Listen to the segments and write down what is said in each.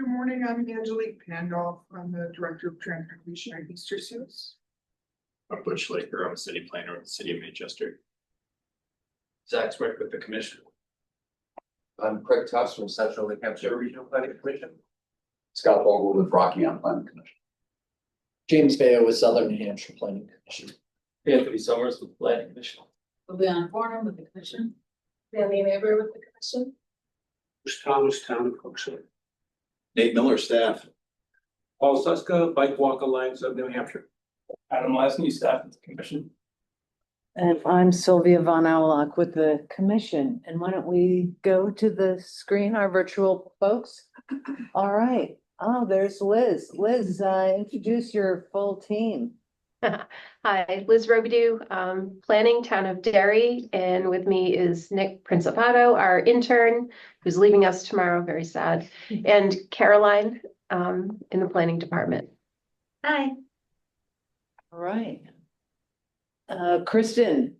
Good morning. I'm Angelique Pandolf. I'm the Director of Transportation at Easter Seals. I'm Butch Laker. I'm a city planner with the city of Manchester. Zach Swick with the commission. I'm Craig Tuss from Central New Hampshire Regional Planning Commission. Scott Vogel with Rocky Mountain Planning Commission. James Bayo with Southern New Hampshire Planning Commission. Anthony Summers with the planning commission. Liliana Gorham with the commission. Sammy Mabry with the commission. Bruce Thomas, Town of Cooksville. Nate Miller, staff. Paul Suska, Bike Walk Alliance of New Hampshire. Adam Lasney, staff at the commission. And I'm Sylvia Von Aulock with the commission. And why don't we go to the screen, our virtual folks? All right. Oh, there's Liz. Liz, introduce your full team. Hi, Liz Robidoux, planning town of Derry, and with me is Nick Principato, our intern, who's leaving us tomorrow, very sad, and Caroline in the planning department. Hi. All right. Kristen.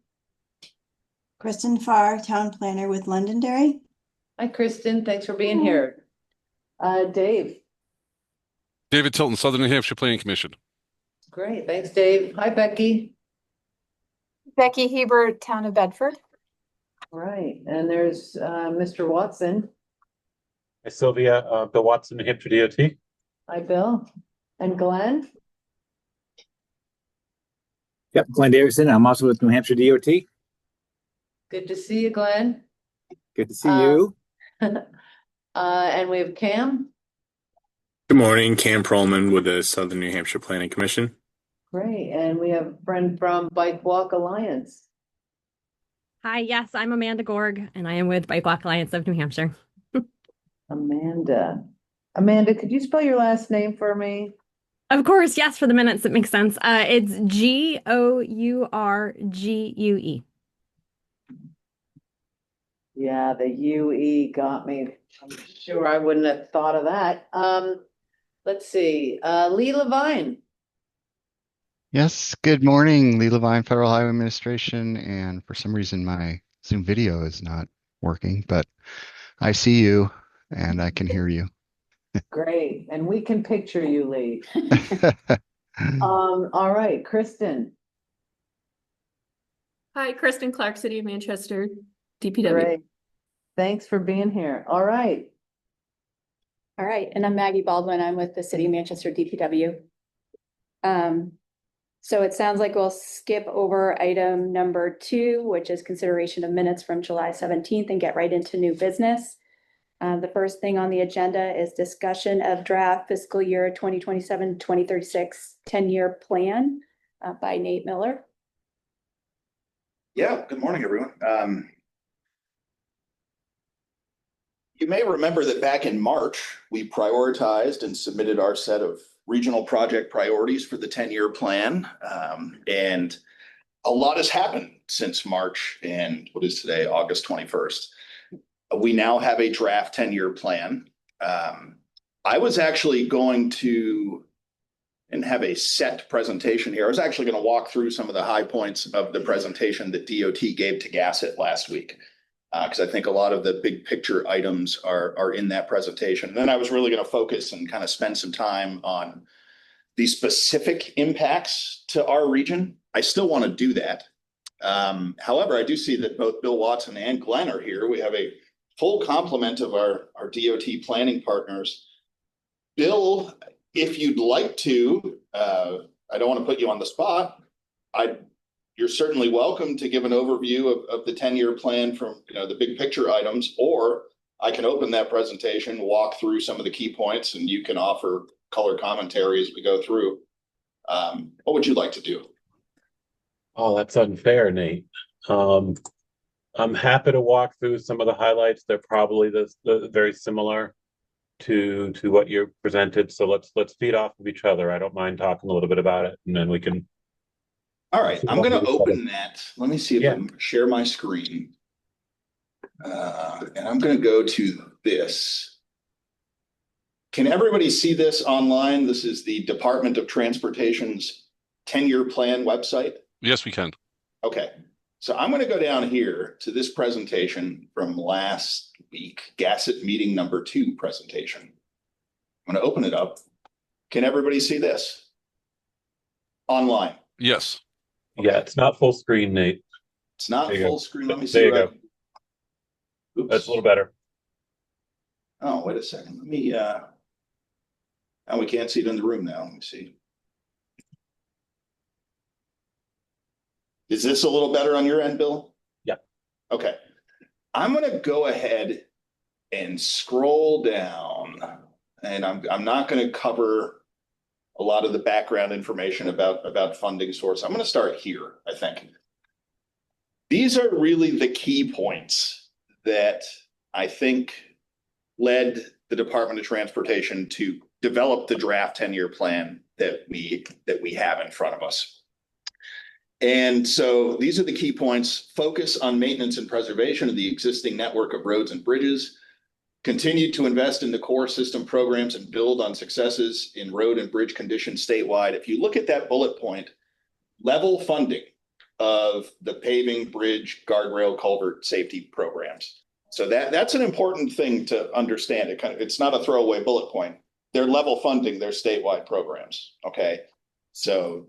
Kristen Farr, town planner with Londonderry. Hi, Kristen. Thanks for being here. Dave. David Tilton, Southern New Hampshire Planning Commission. Great. Thanks, Dave. Hi, Becky. Becky Hebert, town of Bedford. All right. And there's Mr. Watson. Hi, Sylvia. Bill Watson, New Hampshire DOT. Hi, Bill. And Glenn. Yep, Glenn Davidson. I'm also with New Hampshire DOT. Good to see you, Glenn. Good to see you. And we have Cam. Good morning, Cam Perlman with the Southern New Hampshire Planning Commission. Great. And we have a friend from Bike Walk Alliance. Hi, yes, I'm Amanda Gorg, and I am with Bike Walk Alliance of New Hampshire. Amanda. Amanda, could you spell your last name for me? Of course, yes, for the minutes, it makes sense. It's Gourgue. Yeah, the UE got me. I'm sure I wouldn't have thought of that. Let's see. Lee Levine. Yes, good morning, Lee Levine, Federal Highway Administration. And for some reason, my Zoom video is not working, but I see you and I can hear you. Great. And we can picture you, Lee. All right, Kristen. Hi, Kristen Clark, City of Manchester, DPW. Great. Thanks for being here. All right. All right, and I'm Maggie Baldwin. I'm with the City of Manchester DPW. So it sounds like we'll skip over item number 2, which is consideration of minutes from July 17th, and get right into new business. The first thing on the agenda is discussion of draft fiscal year 2027-2036 10-year plan by Nate Miller. Yeah, good morning, everyone. You may remember that back in March, we prioritized and submitted our set of regional project priorities for the 10-year plan. And a lot has happened since March and what is today, August 21st. We now have a draft 10-year plan. I was actually going to and have a set presentation here. I was actually going to walk through some of the high points of the presentation that DOT gave to Gasset last week, because I think a lot of the big picture items are in that presentation. And then I was really going to focus and kind of spend some time on the specific impacts to our region. I still want to do that. However, I do see that both Bill Watson and Glenn are here. We have a full complement of our DOT planning partners. Bill, if you'd like to, I don't want to put you on the spot. You're certainly welcome to give an overview of the 10-year plan from the big picture items, or I can open that presentation, walk through some of the key points, and you can offer color commentary as we go through. What would you like to do? Oh, that's unfair, Nate. I'm happy to walk through some of the highlights. They're probably very similar to what you presented. So let's feed off of each other. I don't mind talking a little bit about it, and then we can. All right, I'm going to open that. Let me see if I can share my screen. And I'm going to go to this. Can everybody see this online? This is the Department of Transportation's 10-year plan website. Yes, we can. Okay. So I'm going to go down here to this presentation from last week, Gasset Meeting number 2 presentation. I'm going to open it up. Can everybody see this? Online. Yes. Yeah, it's not full screen, Nate. It's not There you full go. screen. Let me There see you what go. Oops. That's a little better. Oh, wait a second. Let me, and we can't see it in the room now. Let me see. Is this a little better on your end, Bill? Yeah. Okay. I'm going to go ahead and scroll down, and I'm not going to cover a lot of the background information about funding source. I'm going to start here, I think. These are really the key points that I think led the Department of Transportation to develop the draft 10-year plan that we have in front of us. And so these are the key points. Focus on maintenance and preservation of the existing network of roads and bridges. Continue to invest in the core system programs and build on successes in road and bridge conditions statewide. If you look at that bullet point, level funding of the paving, bridge, guardrail, culvert safety programs. So that's an important thing to understand. It's not a throwaway bullet point. They're level funding their statewide programs. Okay. So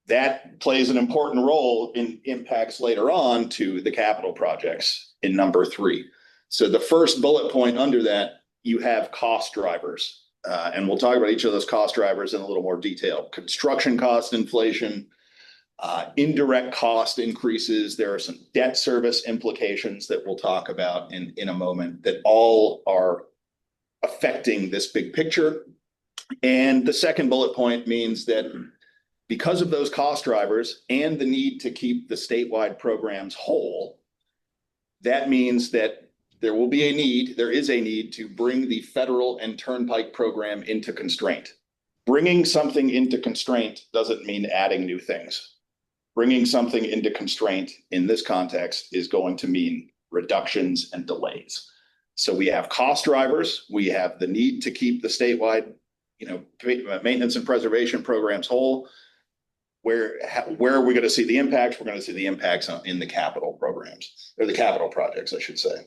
that plays an important role in impacts later on to the capital projects in number 3. So the first bullet point under that, you have cost drivers. And we'll talk about each of those cost drivers in a little more detail. Construction cost inflation, indirect cost increases. There are some debt service implications that we'll talk about in a moment that all are affecting this big picture. And the second bullet point means that because of those cost drivers and the need to keep the statewide programs whole, that means that there is a need to bring the federal and turnpike program into constraint. Bringing something into constraint doesn't mean adding new things. Bringing something into constraint in this context is going to mean reductions and delays. So we have cost drivers, we have the need to keep the statewide, maintenance and preservation programs whole. Where are we going to see the impacts? We're going to see the impacts in the capital programs, or the capital projects, I should say.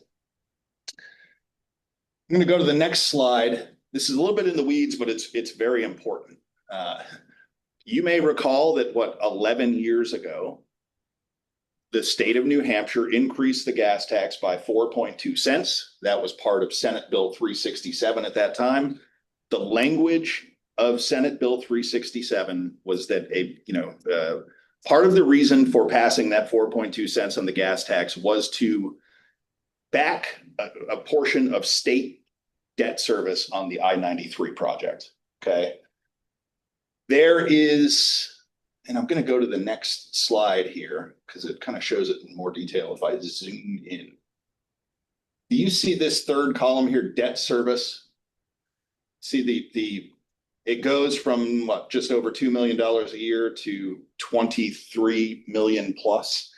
I'm going to go to the next slide. This is a little bit in the weeds, but it's very important. You may recall that 11 years ago, the state of New Hampshire increased the gas tax by 4.2 cents. That was part of Senate Bill 367 at that time. The language of Senate Bill 367 was that part of the reason for passing that 4.2 cents on the gas tax was to back a portion of state debt service on the I-93 project. Okay. There is, and I'm going to go to the next slide here because it kind of shows it in more detail if I zoom in. Do you see this third column here, debt service? See it goes from just over $2 million a year to 23 million plus.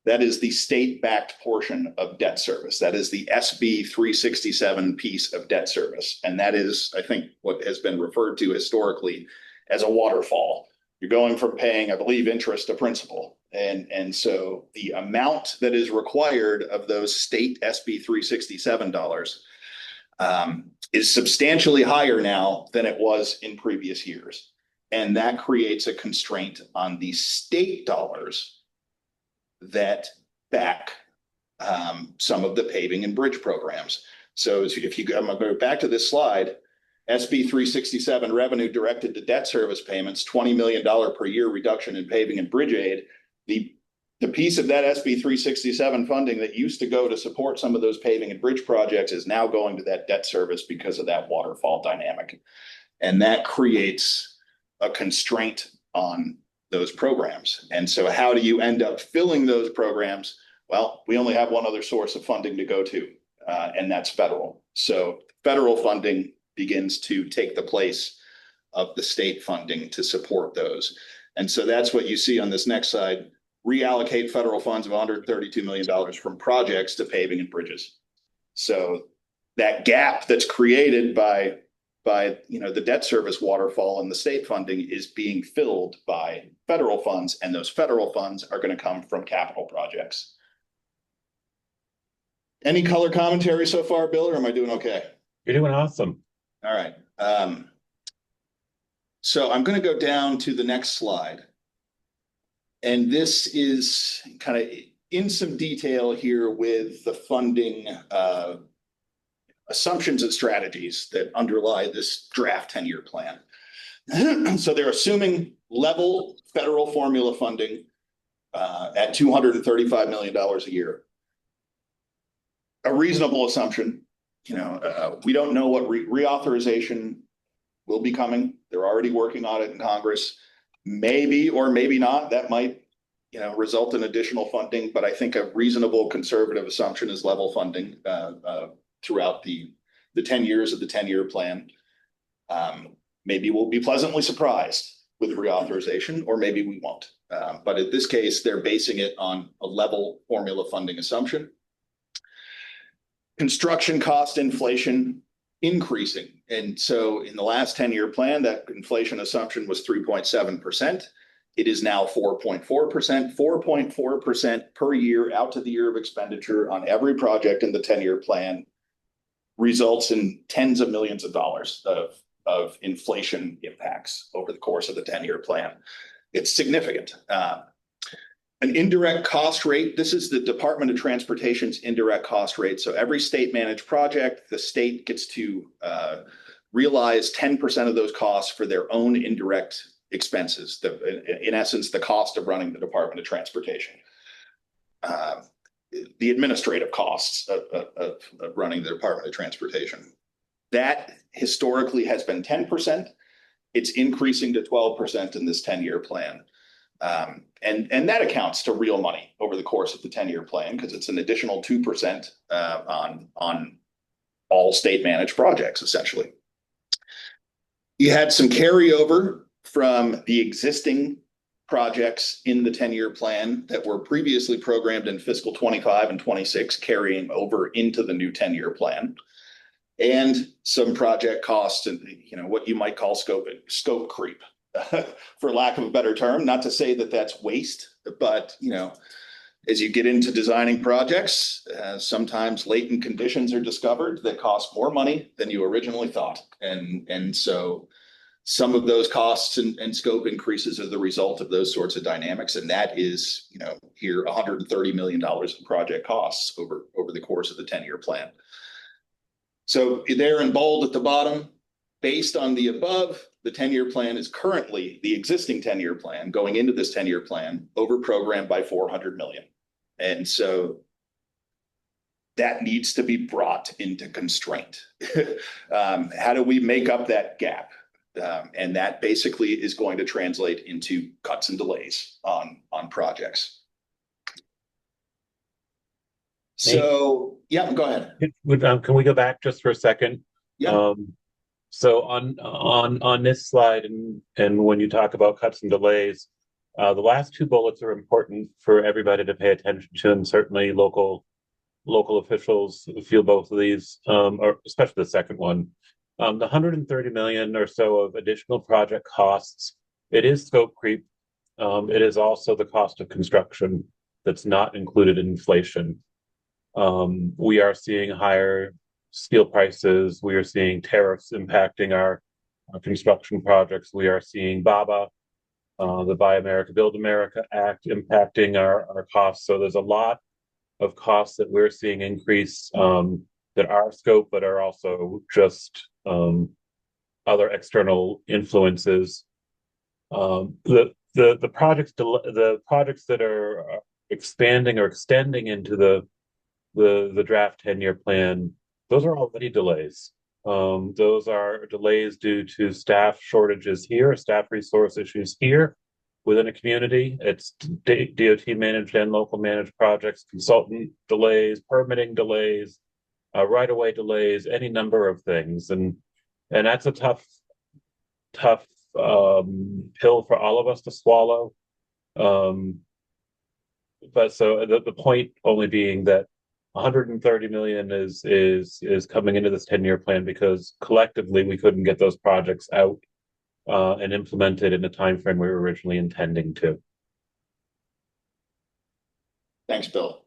That is the state-backed portion of debt service. That is the SB 367 piece of debt service. And that is, I think, what has been referred to historically as a waterfall. You're going from paying, I believe, interest to principal. And so the amount that is required of those state SB 367 dollars is substantially higher now than it was in previous years. And that creates a constraint on the state dollars that back some of the paving and bridge programs. So I'm going to go back to this slide, SB 367 revenue directed to debt service payments, $20 million per year reduction in paving and bridge aid. The piece of that SB 367 funding that used to go to support some of those paving and bridge projects is now going to that debt service because of that waterfall dynamic. And that creates a constraint on those programs. And so how do you end up filling those programs? Well, we only have one other source of funding to go to, and that's federal. So federal funding begins to take the place of the state funding to support those. And so that's what you see on this next slide. Reallocate federal funds of $132 million from projects to paving and bridges. So that gap that's created by the debt service waterfall and the state funding is being filled by federal funds, and those federal funds are going to come from capital projects. Any color commentary so far, Bill, or am I doing okay? You're doing awesome. All right. So I'm going to go down to the next slide. And this is kind of in some detail here with the funding assumptions and strategies that underlie this draft 10-year plan. So they're assuming level federal formula funding at $235 million a year. A reasonable assumption. We don't know what reauthorization will be coming. They're already working on it in Congress. Maybe or maybe not, that might result in additional funding, but I think a reasonable conservative assumption is level funding throughout the 10 years of the 10-year plan. Maybe we'll be pleasantly surprised with reauthorization, or maybe we won't. But in this case, they're basing it on a level formula funding assumption. Construction cost inflation increasing. And so in the last 10-year plan, that inflation assumption was 3.7%. It is now 4.4%, 4.4% per year out to the year of expenditure on every project in the 10-year plan results in tens of millions of dollars of inflation impacts over the course of the 10-year plan. It's significant. An indirect cost rate, this is the Department of Transportation's indirect cost rate. So every state managed project, the state gets to realize 10% of those costs for their own indirect expenses, in essence, the cost of running the Department of Transportation. The administrative costs of running the Department of Transportation. That historically has been 10%. It's increasing to 12% in this 10-year plan. And that accounts to real money over the course of the 10-year plan because it's an additional 2% on all state managed projects, essentially. You had some carryover from the existing projects in the 10-year plan that were previously programmed in fiscal 25 and 26, carrying over into the new 10-year plan. And some project costs and what you might call scope creep, for lack of a better term. Not to say that that's waste, but as you get into designing projects, sometimes latent conditions are discovered that cost more money than you originally thought. And so some of those costs and scope increases are the result of those sorts of dynamics. And that is, here $130 million in project costs over the course of the 10-year plan. So there in bold at the bottom, based on the above, the 10-year plan is currently the existing 10-year plan going into this 10-year plan over programmed by 400 million. And so that needs to be brought into constraint. How do we make up that gap? And that basically is going to translate into cuts and delays on projects. So, yeah, go ahead. Can we go back just for a second? Yeah. So on this slide, and when you talk about cuts and delays, the last two bullets are important for everybody to pay attention to, and certainly local officials feel both of these, or especially the second one. The 130 million or so of additional project costs, it is scope creep. It is also the cost of construction that's not included in inflation. We are seeing higher steel prices. We are seeing tariffs impacting our construction projects. We are seeing BABA, the Buy America, Build America Act impacting our costs. So there's a lot of costs that we're seeing increase that are scope, but are also just other external influences. The projects that are expanding or extending into the draft 10-year plan, those are already delays. Those are delays due to staff shortages here, staff resource issues here within a community. It's DOT managed and local managed projects, consultant delays, permitting delays, right-of-way delays, any number of things. And that's a tough pill for all of us to swallow. But so the point only being that 130 million is coming into this 10-year plan because collectively we couldn't get those projects out and implemented in the time frame we were originally intending to. Thanks, Bill.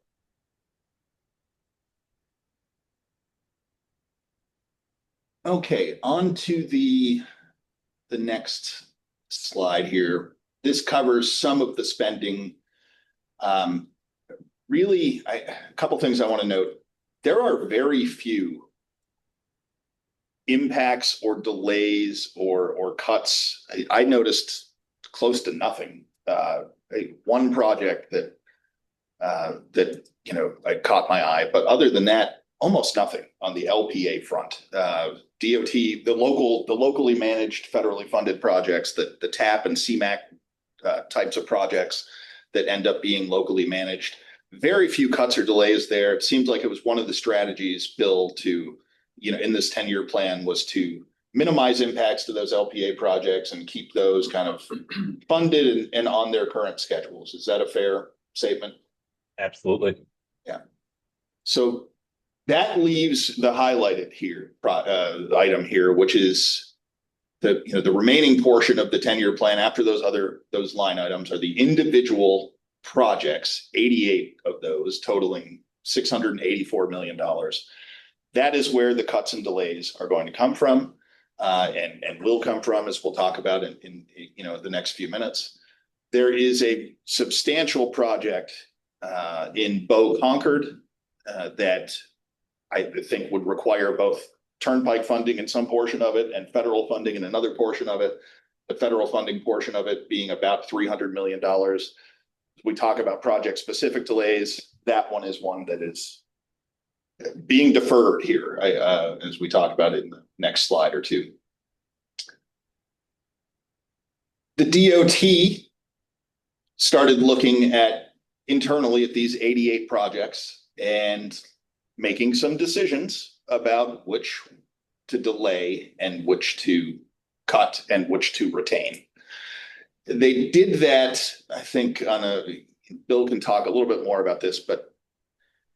Okay, on to the next slide here. This covers some of the spending. Really, a couple things I want to note. There are very few impacts or delays or cuts. I noticed close to nothing. One project that I caught my eye, but other than that, almost nothing on the LPA front. DOT, the locally managed federally funded projects, the TAP and CMAQ types of projects that end up being locally managed. Very few cuts or delays there. It seems like it was one of the strategies, Bill, to, in this 10-year plan was to minimize impacts to those LPA projects and keep those kind of funded and on their current schedules. Is that a fair statement? Absolutely. Yeah. So that leaves the highlighted here item here, which is the remaining portion of the 10-year plan after those line items are the individual projects, 88 of those totaling $684 million. That is where the cuts and delays are going to come from, and will come from, as we'll talk about in the next few minutes. There is a substantial project in Bow Concord that I think would require both turnpike funding in some portion of it and federal funding in another portion of it. The federal funding portion of it being about $300 million. We talk about project-specific delays. That one is one that is being deferred here, as we talk about it in the next slide or two. The DOT started looking internally at these 88 projects and making some decisions about which to delay and which to cut and which to retain. They did that, I think, Bill can talk a little bit more about this, but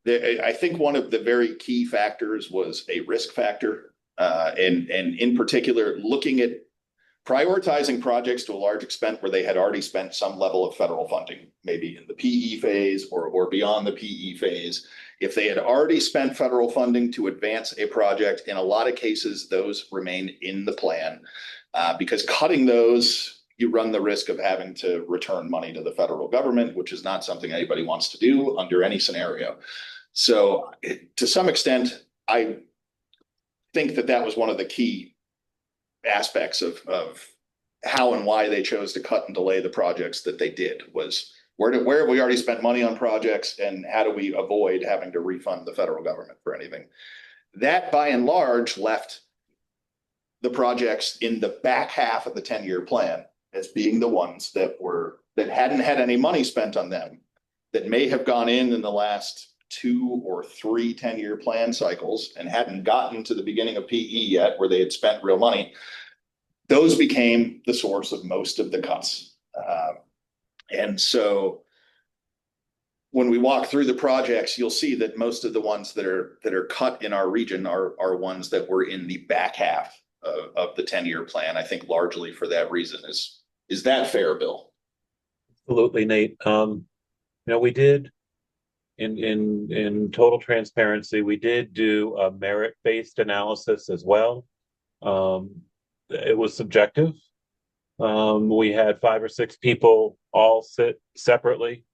I think one of the very key factors was a risk factor, and in particular, looking at prioritizing projects to a large extent where they had already spent some level of federal funding, maybe in the PE phase or beyond the PE phase. If they had already spent federal funding to advance a project, in a lot of cases, those remain in the plan, because cutting those, you run the risk of having to return money to the federal government, which is not something anybody wants to do under any scenario. So to some extent, I think that was one of the key aspects of how and why they chose to cut and delay the projects that they did, was where have we already spent money on projects, and how do we avoid having to refund the federal government for anything? That, by and large, left the projects in the back half of the 10-year plan as being the ones that hadn't had any money spent on them, that may have gone in the last 2 or 3 10-year plan cycles and hadn't gotten to the beginning of PE yet, where they had spent real money. Those became the source of most of the cuts. And so when we walk through the projects, you'll see that most of the ones that are cut in our region are ones that were in the back half of the 10-year plan. I think largely for that reason. Is that fair, Bill? Absolutely, Nate. We did, in total transparency, we did do a merit-based analysis as well. It was subjective. We had 5 or 6 people all sit separately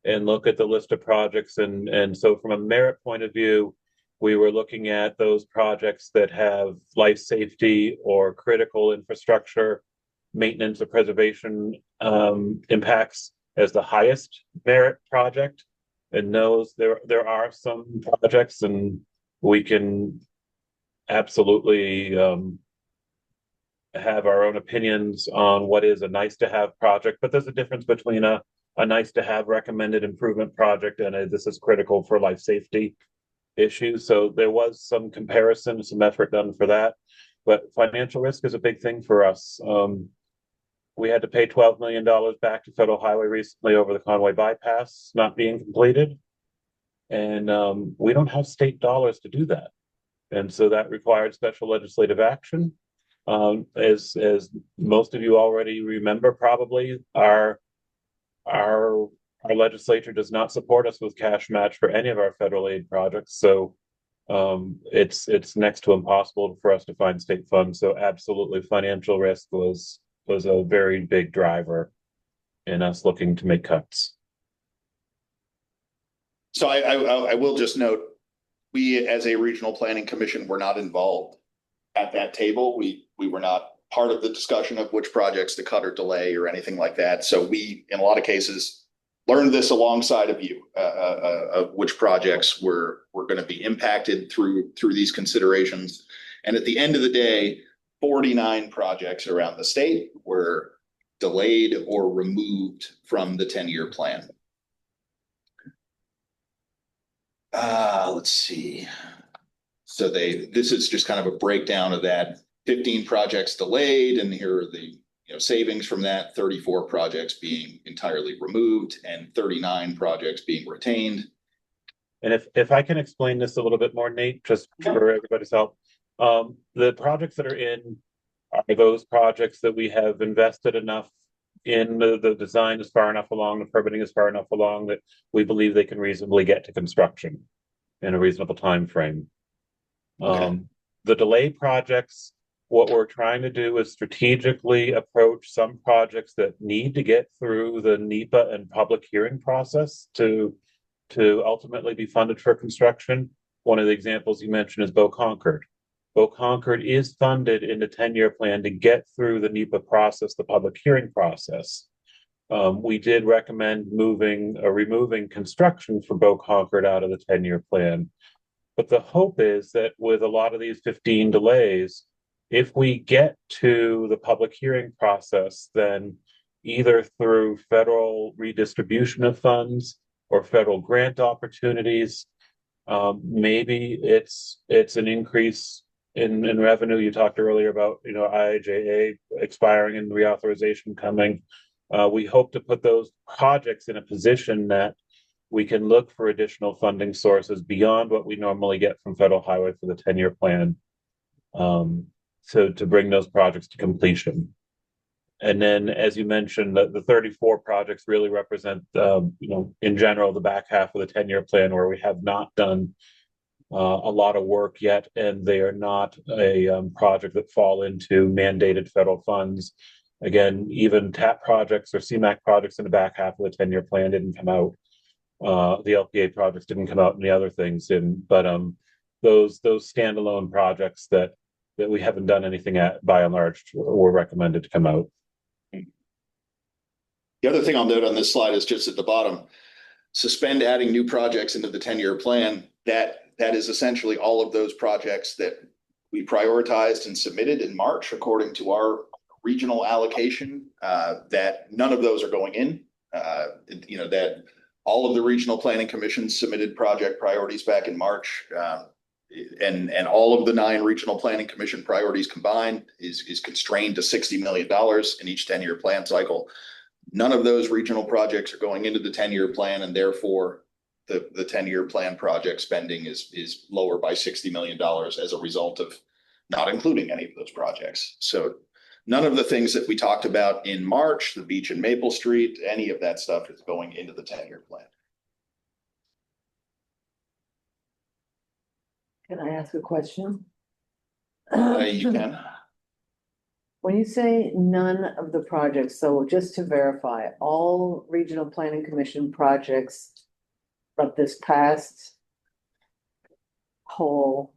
and look at the list of projects. And so from a merit point of view, we were looking at those projects that have life safety or critical infrastructure maintenance or preservation impacts as the highest merit project. And those, there are some projects, and we can absolutely have our own opinions on what is a nice to have project, but there's a difference between a nice to have recommended improvement project and this is critical for life safety issues. So there was some comparison, some effort done for that, but financial risk is a big thing for us. We had to pay $12 million back to Federal Highway recently over the Conway bypass not being completed. And we don't have state dollars to do that. And so that required special legislative action. As most of you already remember, probably our legislature does not support us with cash match for any of our federal aid projects. So It's next to impossible for us to find state funds. So absolutely, financial risk was a very big driver in us looking to make cuts. So I will just note, we as a regional planning commission were not involved at that table. We were not part of the discussion of which projects to cut or delay or anything like that. So we, in a lot of cases, learned this alongside of you, of which projects were going to be impacted through these considerations. And at the end of the day, 49 projects around the state were delayed or removed from the 10-year plan. Let's see. So this is just kind of a breakdown of that. 15 projects delayed, and here are the savings from that. 34 projects being entirely removed, and 39 projects being retained. And if I can explain this a little bit more, Nate, just for everybody's help, the projects that are in are those projects that we have invested enough in, the design is far enough along, the permitting is far enough along that we believe they can reasonably get to construction in a reasonable time frame. Okay. The delay projects, what we're trying to do is strategically approach some projects that need to get through the NEPA and public hearing process to ultimately be funded for construction. One of the examples you mentioned is Bow Concord. Bow Concord is funded in the 10-year plan to get through the NEPA process, the public hearing process. We did recommend removing construction for Bow Concord out of the 10-year plan. But the hope is that with a lot of these 15 delays, if we get to the public hearing process, then either through federal redistribution of funds or federal grant opportunities, maybe it's an increase in revenue. You talked earlier about IIJA expiring and reauthorization coming. We hope to put those projects in a position that we can look for additional funding sources beyond what we normally get from federal highway for the 10-year plan, to bring those projects to completion. And then, as you mentioned, the 34 projects really represent, in general, the back half of the 10-year plan where we have not done a lot of work yet, and they are not a project that fall into mandated federal funds. Again, even TAP projects or CMAQ projects in the back half of the 10-year plan didn't come out. The LPA projects didn't come out, and the other things didn't. But those standalone projects that we haven't done anything at, by and large, were recommended to come out. The other thing I'll note on this slide is just at the bottom, suspend adding new projects into the 10-year plan. That is essentially all of those projects that we prioritized and submitted in March according to our regional allocation, that none of those are going in. That all of the regional planning commissions submitted project priorities back in March, and all of the 9 regional planning commission priorities combined is constrained to $60 million in each 10-year plan cycle. None of those regional projects are going into the 10-year plan, and therefore the 10-year plan project spending is lower by $60 million as a result of not including any of those projects. So none of the things that we talked about in March, the beach and Maple Street, any of that stuff is going into the 10-year plan. Can I ask a question? You can. When you say none of the projects, so just to verify, all regional planning commission projects of this past whole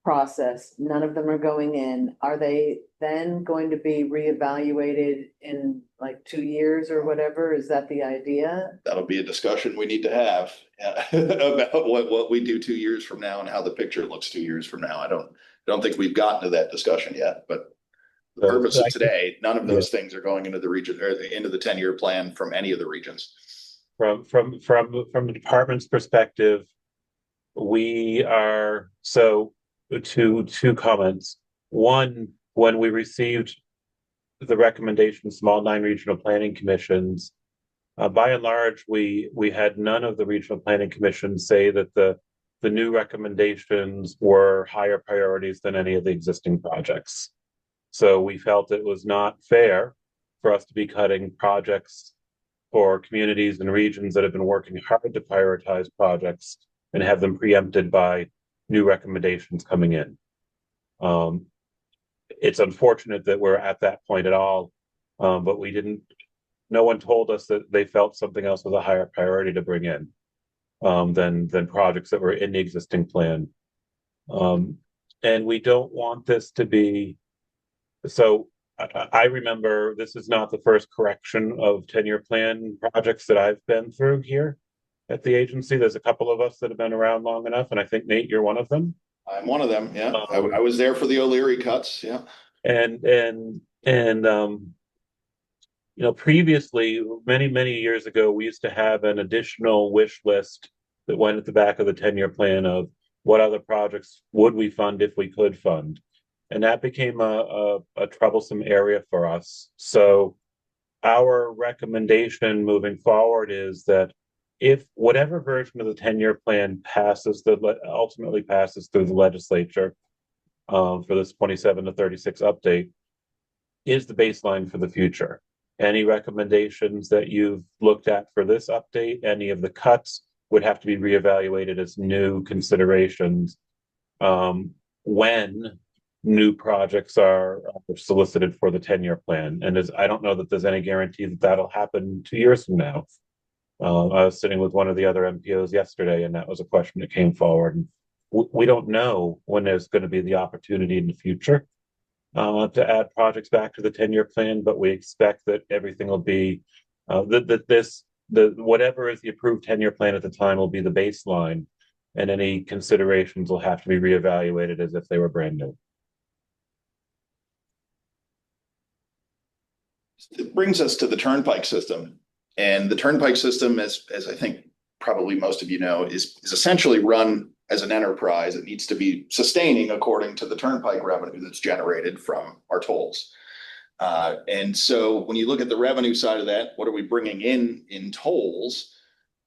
process, none of them are going in. Are they then going to be reevaluated in like 2 years or whatever? Is that the idea? That'll be a discussion we need to have about what we do 2 years from now and how the picture looks 2 years from now. I don't think we've gotten to that discussion yet, but the purpose of today, none of those things are going into the region or into the 10-year plan from any of the regions. From the department's perspective, we are two comments. One, when we received the recommendations from all 9 regional planning commissions, by and large, we had none of the regional planning commissions say that the new recommendations were higher priorities than any of the existing projects. So we felt it was not fair for us to be cutting projects for communities and regions that have been working hard to prioritize projects and have them preempted by new recommendations coming in. It's unfortunate that we're at that point at all, but no one told us that they felt something else was a higher priority to bring in than projects that were in the existing plan. And we don't want this to be, so I remember this is not the first correction of 10-year plan projects that I've been through here at the agency. There's a couple of us that have been around long enough, and I think, Nate, you're one of them. I'm one of them, yeah. I was there for the O'Leary cuts, yeah. And previously, many years ago, we used to have an additional wish list that went at the back of the 10-year plan of what other projects would we fund if we could fund. And that became a troublesome area for us. So our recommendation moving forward is that if whatever version of the 10-year plan ultimately passes through the legislature for this 27 to 36 update is the baseline for the future. Any recommendations that you've looked at for this update, any of the cuts would have to be reevaluated as new considerations when new projects are solicited for the 10-year plan. And I don't know that there's any guarantee that that'll happen 2 years from now. I was sitting with one of the other MPOs yesterday, and that was a question that came forward. And we don't know when there's going to be the opportunity in the future to add projects back to the 10-year plan, but we expect that everything will be whatever is the approved 10-year plan at the time will be the baseline, and any considerations will have to be reevaluated as if they were brand new. It brings us to the turnpike system, and the turnpike system, as I think probably most of you know, is essentially run as an enterprise. It needs to be sustaining according to the turnpike revenue that's generated from our tolls. And so when you look at the revenue side of that, what are we bringing in tolls?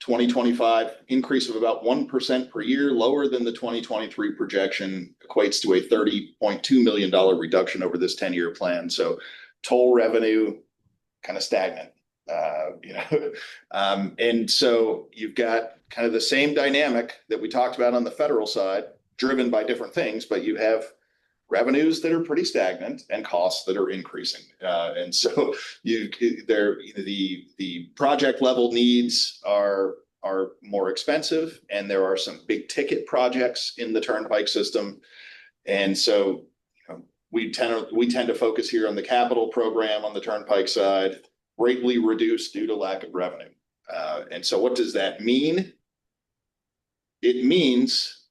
2025 increase of about 1% per year, lower than the 2023 projection, equates to a $30.2 million reduction over this 10-year plan. So toll revenue kind of stagnant. And so you've got kind of the same dynamic that we talked about on the federal side, driven by different things, but you have revenues that are pretty stagnant and costs that are increasing. And so the project level needs are more expensive, and there are some big ticket projects in the turnpike system. And so we tend to focus here on the capital program on the turnpike side, greatly reduced due to lack of revenue. And so what does that mean? It means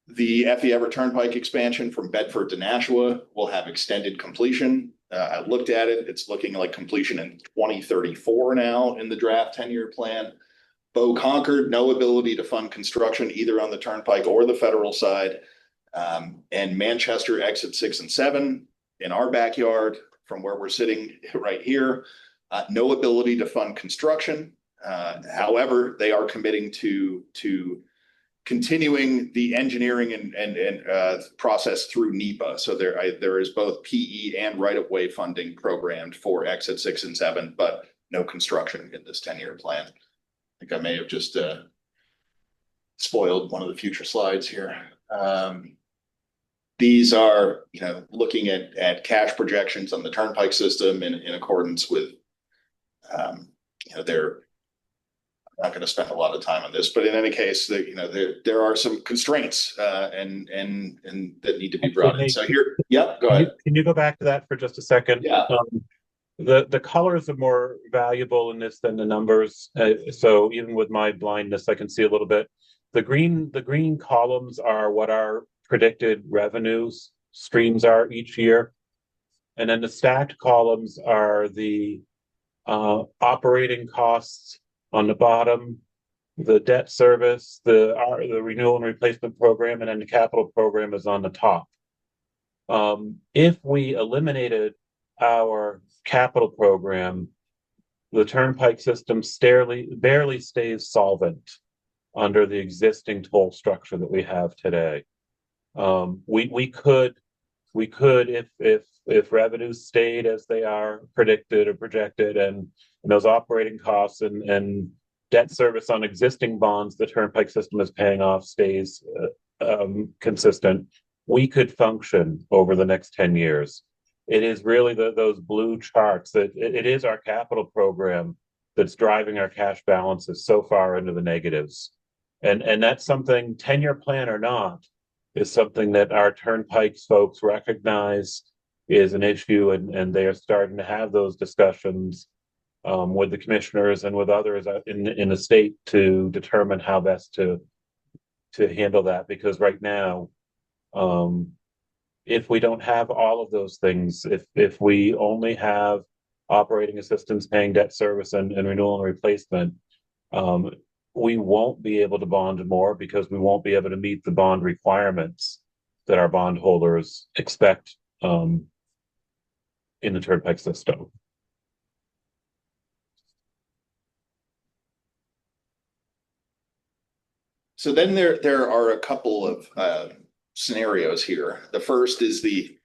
the Effie Everett Turnpike expansion from Bedford to Nashua will have extended completion. I looked at it. It's looking like completion in 2034 now in the draft 10-year plan. Bow Concord, no ability to fund construction either on the turnpike or the federal side. And Manchester exit 6 and 7 in our backyard from where we're sitting right here, no ability to fund construction. However, they are committing to continuing the engineering and process through NEPA. So there is both PE and right-of-way funding programmed for exit 6 and 7, but no construction in this 10-year plan. I think I may have just spoiled one of the future slides here. These are, looking at cash projections on the turnpike system in accordance with, I'm not going to spend a lot of time on this, but in any case, there are some constraints and that need to be brought in. So here, yep, go ahead. Can you go back to that for just a second? Yeah. The colors are more valuable in this than the numbers. So even with my blindness, I can see a little bit. The green columns are what our predicted revenues streams are each year. And then the stacked columns are the operating costs on the bottom, the debt service, the renewal and replacement program, and then the capital program is on the top. If we eliminated our capital program, the turnpike system barely stays solvent under the existing toll structure that we have today. We could, if revenues stayed as they are predicted or projected, and those operating costs and debt service on existing bonds the Turnpike system is paying off stays consistent, we could function over the next 10 years. It is really those blue charts that it is our capital program that's driving our cash balances so far into the negatives. And that's something, 10-year plan or not, is something that our Turnpikes folks recognize is an issue, and they are starting to have those discussions with the commissioners and with others in the state to determine how best to handle that. Because right now, if we don't have all of those things, if we only have operating assistance paying debt service and renewal and replacement, we won't be able to bond more because we won't be able to meet the bond requirements that our bondholders expect in the Turnpike system. So then there are a couple of scenarios here. The first is the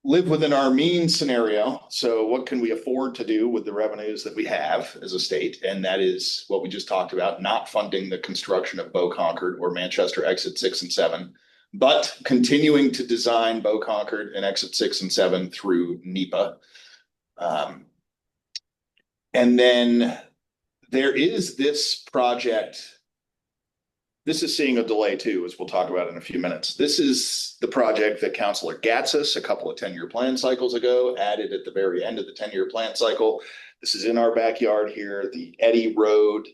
live within our means scenario. So what can we afford to do with the revenues that we have as a state? And that is what we just talked about, not funding the construction of Bow Concord or Manchester exit 6 and 7, but continuing to design Bow Concord and exit 6 and 7 through NEPA. And then there is this project. This is seeing a delay too, as we'll talk about in a few minutes. This is the project that Councilor Gatsis, a couple of 10-year plan cycles ago, added at the very end of the 10-year plan cycle. This is in our backyard here, the Eddy Road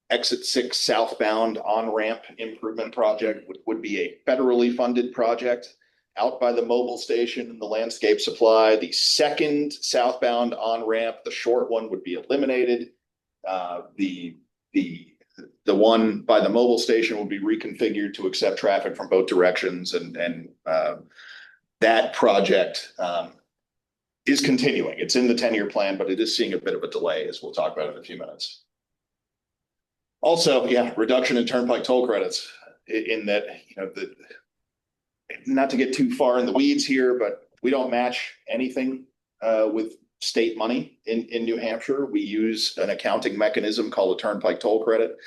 exit 6 southbound on-ramp improvement project would be a federally funded project out by the mobile station and the landscape supply. The second southbound on-ramp, the short one, would be eliminated. The one by the mobile station will be reconfigured to accept traffic from both directions, and that project is continuing. It's in the 10-year plan, but it is seeing a bit of a delay, as we'll talk about in a few minutes. Also, reduction in Turnpike toll credits, in that, not to get too far in the weeds here, but we don't match anything with state money in New Hampshire. We use an accounting mechanism called a Turnpike toll credit.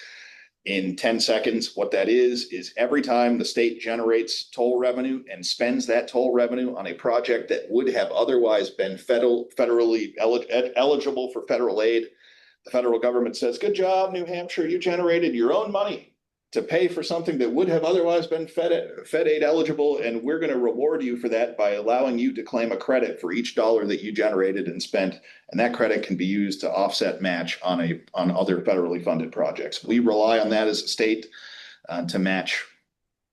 In 10 seconds, what that is every time the state generates toll revenue and spends that toll revenue on a project that would have otherwise been federally eligible for federal aid, the federal government says, "Good job, New Hampshire, you generated your own money to pay for something that would have otherwise been Fed aid eligible, and we're going to reward you for that by allowing you to claim a credit for each dollar that you generated and spent, and that credit can be used to offset match on other federally funded projects." We rely on that as a state to match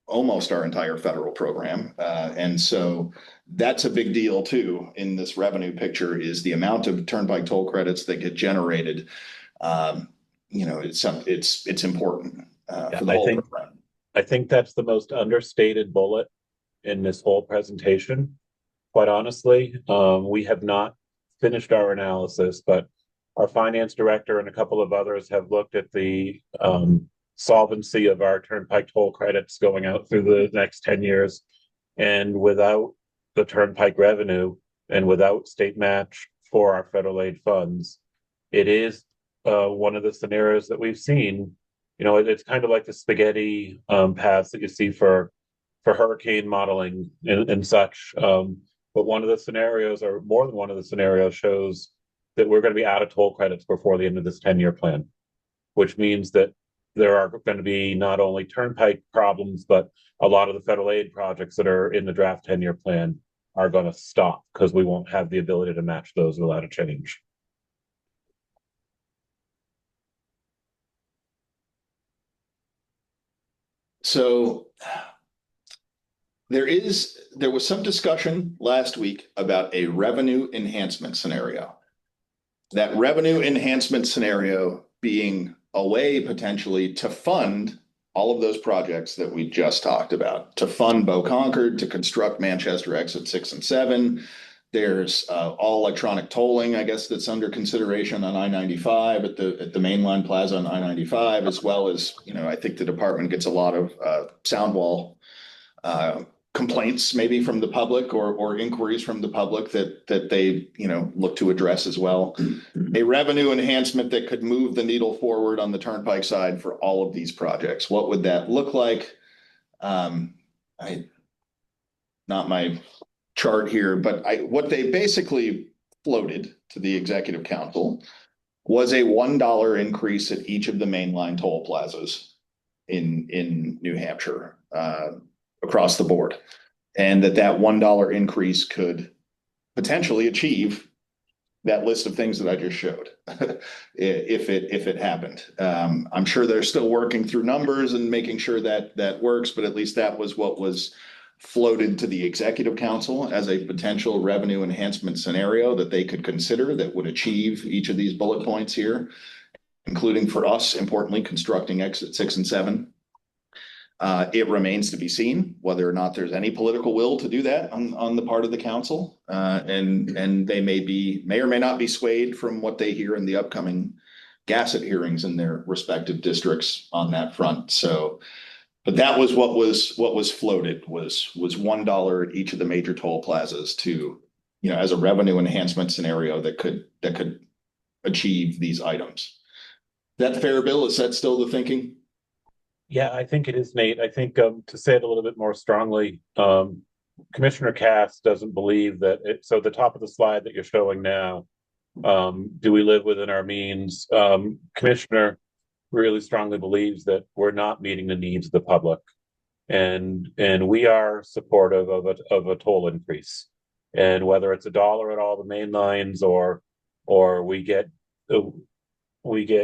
almost our entire federal program, and so that's a big deal too in this revenue picture, is the amount of Turnpike toll credits that get generated. It's important. For the whole program. I think that's the most understated bullet in this whole presentation. Quite honestly, we have not finished our analysis, but our finance director and a couple of others have looked at the solvency of our Turnpike toll credits going out through the next 10 years. And without the Turnpike revenue and without state match for our federal aid funds, it is one of the scenarios that we've seen. It's kind of like the spaghetti paths that you see for hurricane modeling and such. But one of the scenarios, or more than one of the scenarios, shows that we're going to be out of toll credits before the end of this 10-year plan, which means that there are going to be not only Turnpike problems, but a lot of the federal aid projects that are in the draft 10-year plan are going to stop because we won't have the ability to match those without a change. So there was some discussion last week about a revenue enhancement scenario. That revenue enhancement scenario being a way potentially to fund all of those projects that we just talked about, to fund Bow Concord, to construct Manchester exit 6 and 7. There's all electronic tolling, I guess, that's under consideration on I-95 at the mainline plaza on I-95, as well as, I think the department gets a lot of sound wall complaints maybe from the public or inquiries from the public that they, look to address as well. A revenue enhancement that could move the needle forward on the Turnpike side for all of these projects. What would that look like? Not my chart here, but what they basically floated to the executive council was a $1 increase at each of the mainline toll plazas in New Hampshire, across the board. And that $1 increase could potentially achieve that list of things that I just showed, if it happened. I'm sure they're still working through numbers and making sure that works, but at least that was what was floated to the executive council as a potential revenue enhancement scenario that they could consider that would achieve each of these bullet points here, including for us, importantly, constructing exit 6 and 7. It remains to be seen whether or not there's any political will to do that on the part of the council. And they may or may not be swayed from what they hear in the upcoming Gasset hearings in their respective districts on that front. So, but that was what was floated was $1 at each of the major toll plazas to, as a revenue enhancement scenario that could achieve these items. That fair, Bill? Is that still the thinking? Yeah, I think it is, Nate. I think to say it a little bit more strongly, Commissioner Cass doesn't believe that so the top of the slide that you're showing now, do we live within our means? Commissioner really strongly believes that we're not meeting the needs of the public. And we are supportive of a toll increase. And whether it's $1 at all the main lines or we get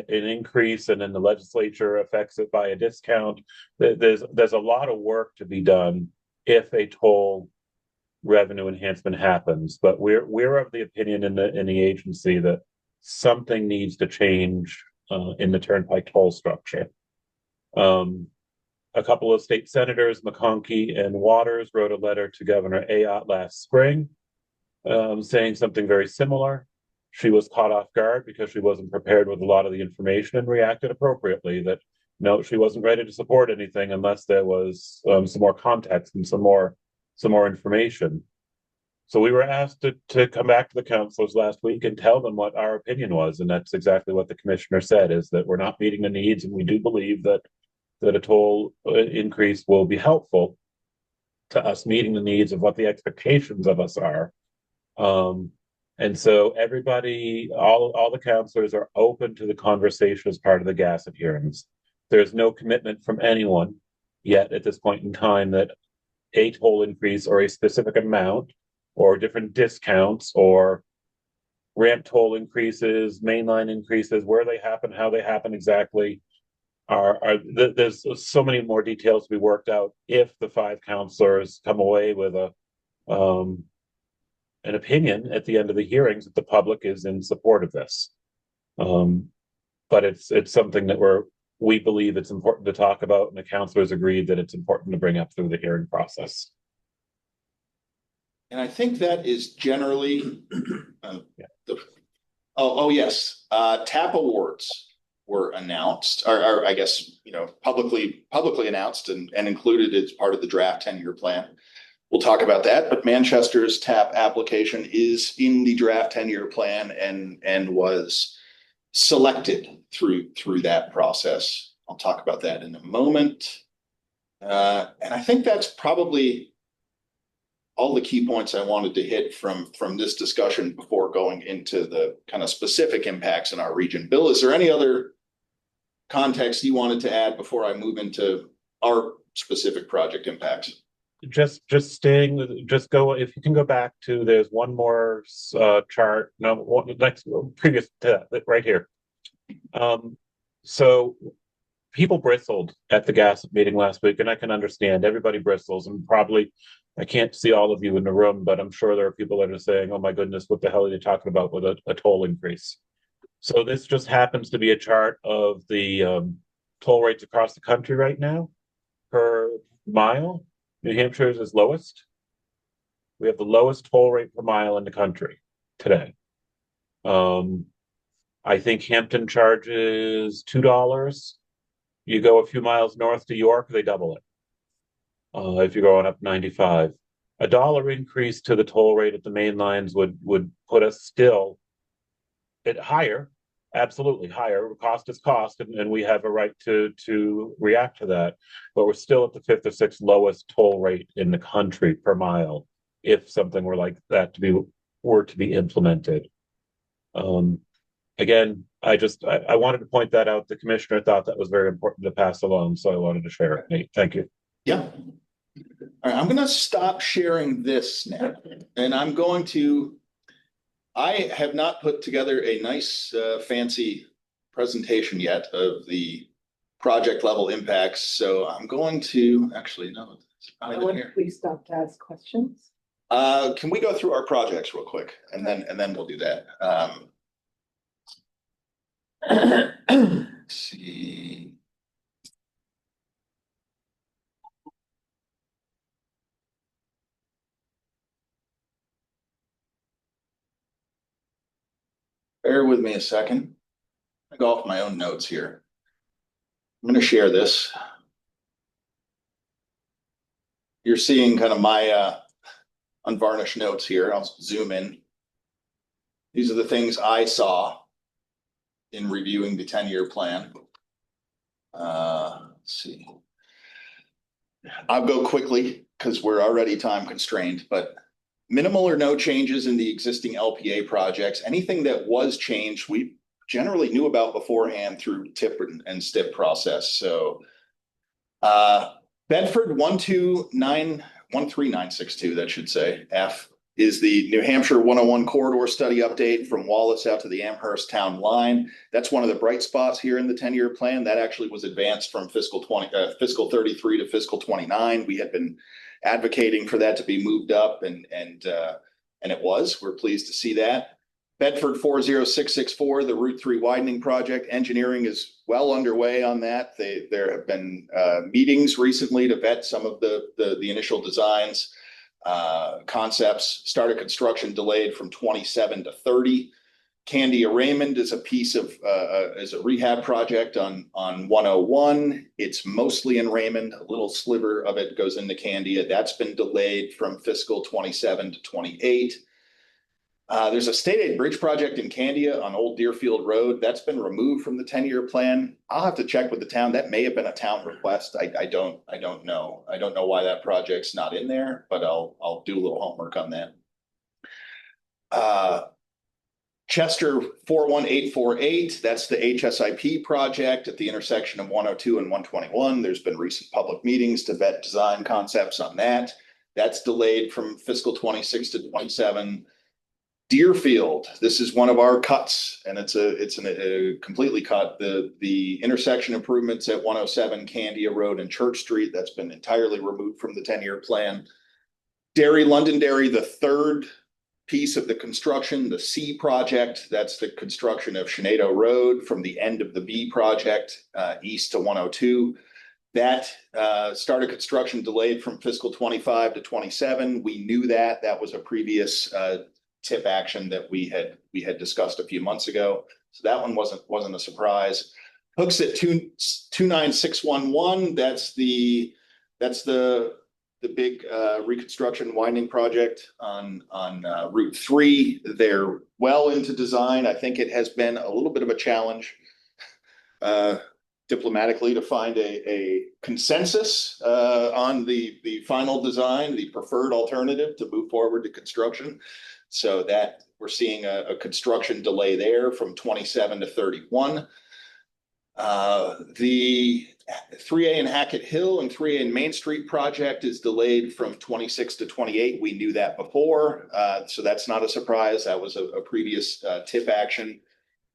an increase and then the legislature affects it by a discount. There's a lot of work to be done if a toll revenue enhancement happens. But we're of the opinion in the agency that something needs to change in the Turnpike toll structure. A couple of state senators, McConkey and Waters, wrote a letter to Governor Ayotte last spring, saying something very similar. She was caught off guard because she wasn't prepared with a lot of the information and reacted appropriately that no, she wasn't ready to support anything unless there was some more context and some more information. So we were asked to come back to the councilors last week and tell them what our opinion was. And that's exactly what the commissioner said, is that we're not meeting the needs. And we do believe that a toll increase will be helpful to us meeting the needs of what the expectations of us are. And so everybody, all the councilors are open to the conversation as part of the Gasset hearings. There's no commitment from anyone yet at this point in time that a toll increase or a specific amount or different discounts or ramp toll increases, mainline increases, where they happen, how they happen exactly, there's so many more details to be worked out if the 5 councilors come away with an opinion at the end of the hearings that the public is in support of this. But it's something that we believe it's important to talk about, and the councilors agreed that it's important to bring up through the hearing process. And I think that is generally yes. TAP awards were announced, or I guess, publicly announced and included as part of the draft 10-year plan. We'll talk about that, but Manchester's TAP application is in the draft 10-year plan and was selected through that process. I'll talk about that in a moment. And I think that's probably all the key points I wanted to hit from this discussion before going into the kind of specific impacts in our region. Bill, is there any other context you wanted to add before I move into our specific project impacts? Just go, if you can go back to, there's one more chart, previous to that, right here. So people bristled at the Gasset meeting last week, and I can understand everybody bristles, and probably I can't see all of you in the room, but I'm sure there are people that are saying, oh my goodness, what the hell are you talking about with a toll increase? So this just happens to be a chart of the toll rates across the country right now per mile. New Hampshire's is lowest. We have the lowest toll rate per mile in the country today. I think Hampton charges $2. You go a few miles north to York, they double it. if you're going up 95. A dollar increase to the toll rate at the main lines would put us still at higher, absolutely higher. Cost is cost, and we have a right to react to that. But we're still at the fifth or sixth lowest toll rate in the country per mile if something were like that were to be implemented. Again, I wanted to point that out. The commissioner thought that was very important to pass along, so I wanted to share it. Nate, thank you. Yeah. All right, I'm gonna stop sharing this now, and I have not put together a nice, fancy presentation yet of the project level impacts, so I'm going to, actually, no. It's not even here. Please stop to ask questions. Can we go through our projects real quick, and then we'll do that. Let's see. Bear with me a second. I go off my own notes here. I'm going to share this. You're seeing kind of my unvarnished notes here. I'll zoom in. These are the things I saw in reviewing the 10-year plan. Let's see. I'll go quickly because we're already time constrained, but minimal or no changes in the existing LPA projects. Anything that was changed, we generally knew about beforehand through TIP and STIP process. So Bedford 13962, that should say, F, is the New Hampshire 101 corridor study update from Wallace out to the Amherst town line. That's one of the bright spots here in the 10-year plan. That actually was advanced from fiscal 33 to fiscal 29. We had been advocating for that to be moved up, and it was. We're pleased to see that. Bedford 40664, the Route 3 widening project, engineering is well underway on that. There have been meetings recently to vet some of the initial designs, concepts. Started construction delayed from 27 to 30. Candia Raymond is a piece of is a rehab project on 101. It's mostly in Raymond. A little sliver of it goes into Candia. That's been delayed from fiscal 27 to 28. There's a state aid bridge project in Candia on Old Deerfield Road. That's been removed from the 10-year plan. I'll have to check with the town. That may have been a town request. I don't know. I don't know why that project's not in there, but I'll do a little homework on that. Chester 41848, that's the HSIP project at the intersection of 102 and 121. There's been recent public meetings to vet design concepts on that. That's delayed from fiscal 26 to 27. Deerfield, this is one of our cuts, and it's a completely cut. The intersection improvements at 107 Candia Road and Church Street, that's been entirely removed from the 10-year plan. Londonderry, the third piece of the construction, the C project, that's the construction of Shenado Road from the end of the B project east to 102. That started construction delayed from fiscal 25 to 27. We knew that. That was a previous TIP action that we had discussed a few months ago. So that one wasn't a surprise. Hooks at 29611. That's the big reconstruction winding project on Route 3. They're well into design. I think it has been a little bit of a challenge diplomatically to find a consensus on the final design, the preferred alternative to move forward to construction. So that we're seeing a construction delay there from 27 to 31. The 3A in Hackett Hill and 3A in Main Street project is delayed from 26 to 28. We knew that before, so that's not a surprise. That was a previous TIP action.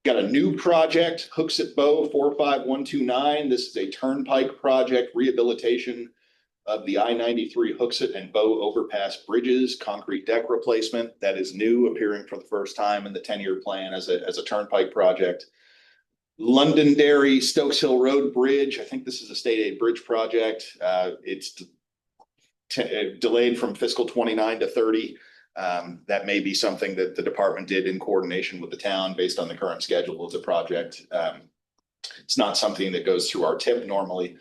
Got a new project, Hooks at Bow 45129. This is a turnpike project, rehabilitation of the I-93 Hooksett and Bow overpass bridges, concrete deck replacement. That is new, appearing for the first time in the 10-year plan as a turnpike project. Londonderry Stokes Hill Road Bridge. I think this is a state aid bridge project. It's delayed from fiscal 29 to 30. That may be something that the department did in coordination with the town based on the current schedule of the project. It's not something that goes through our TIP normally.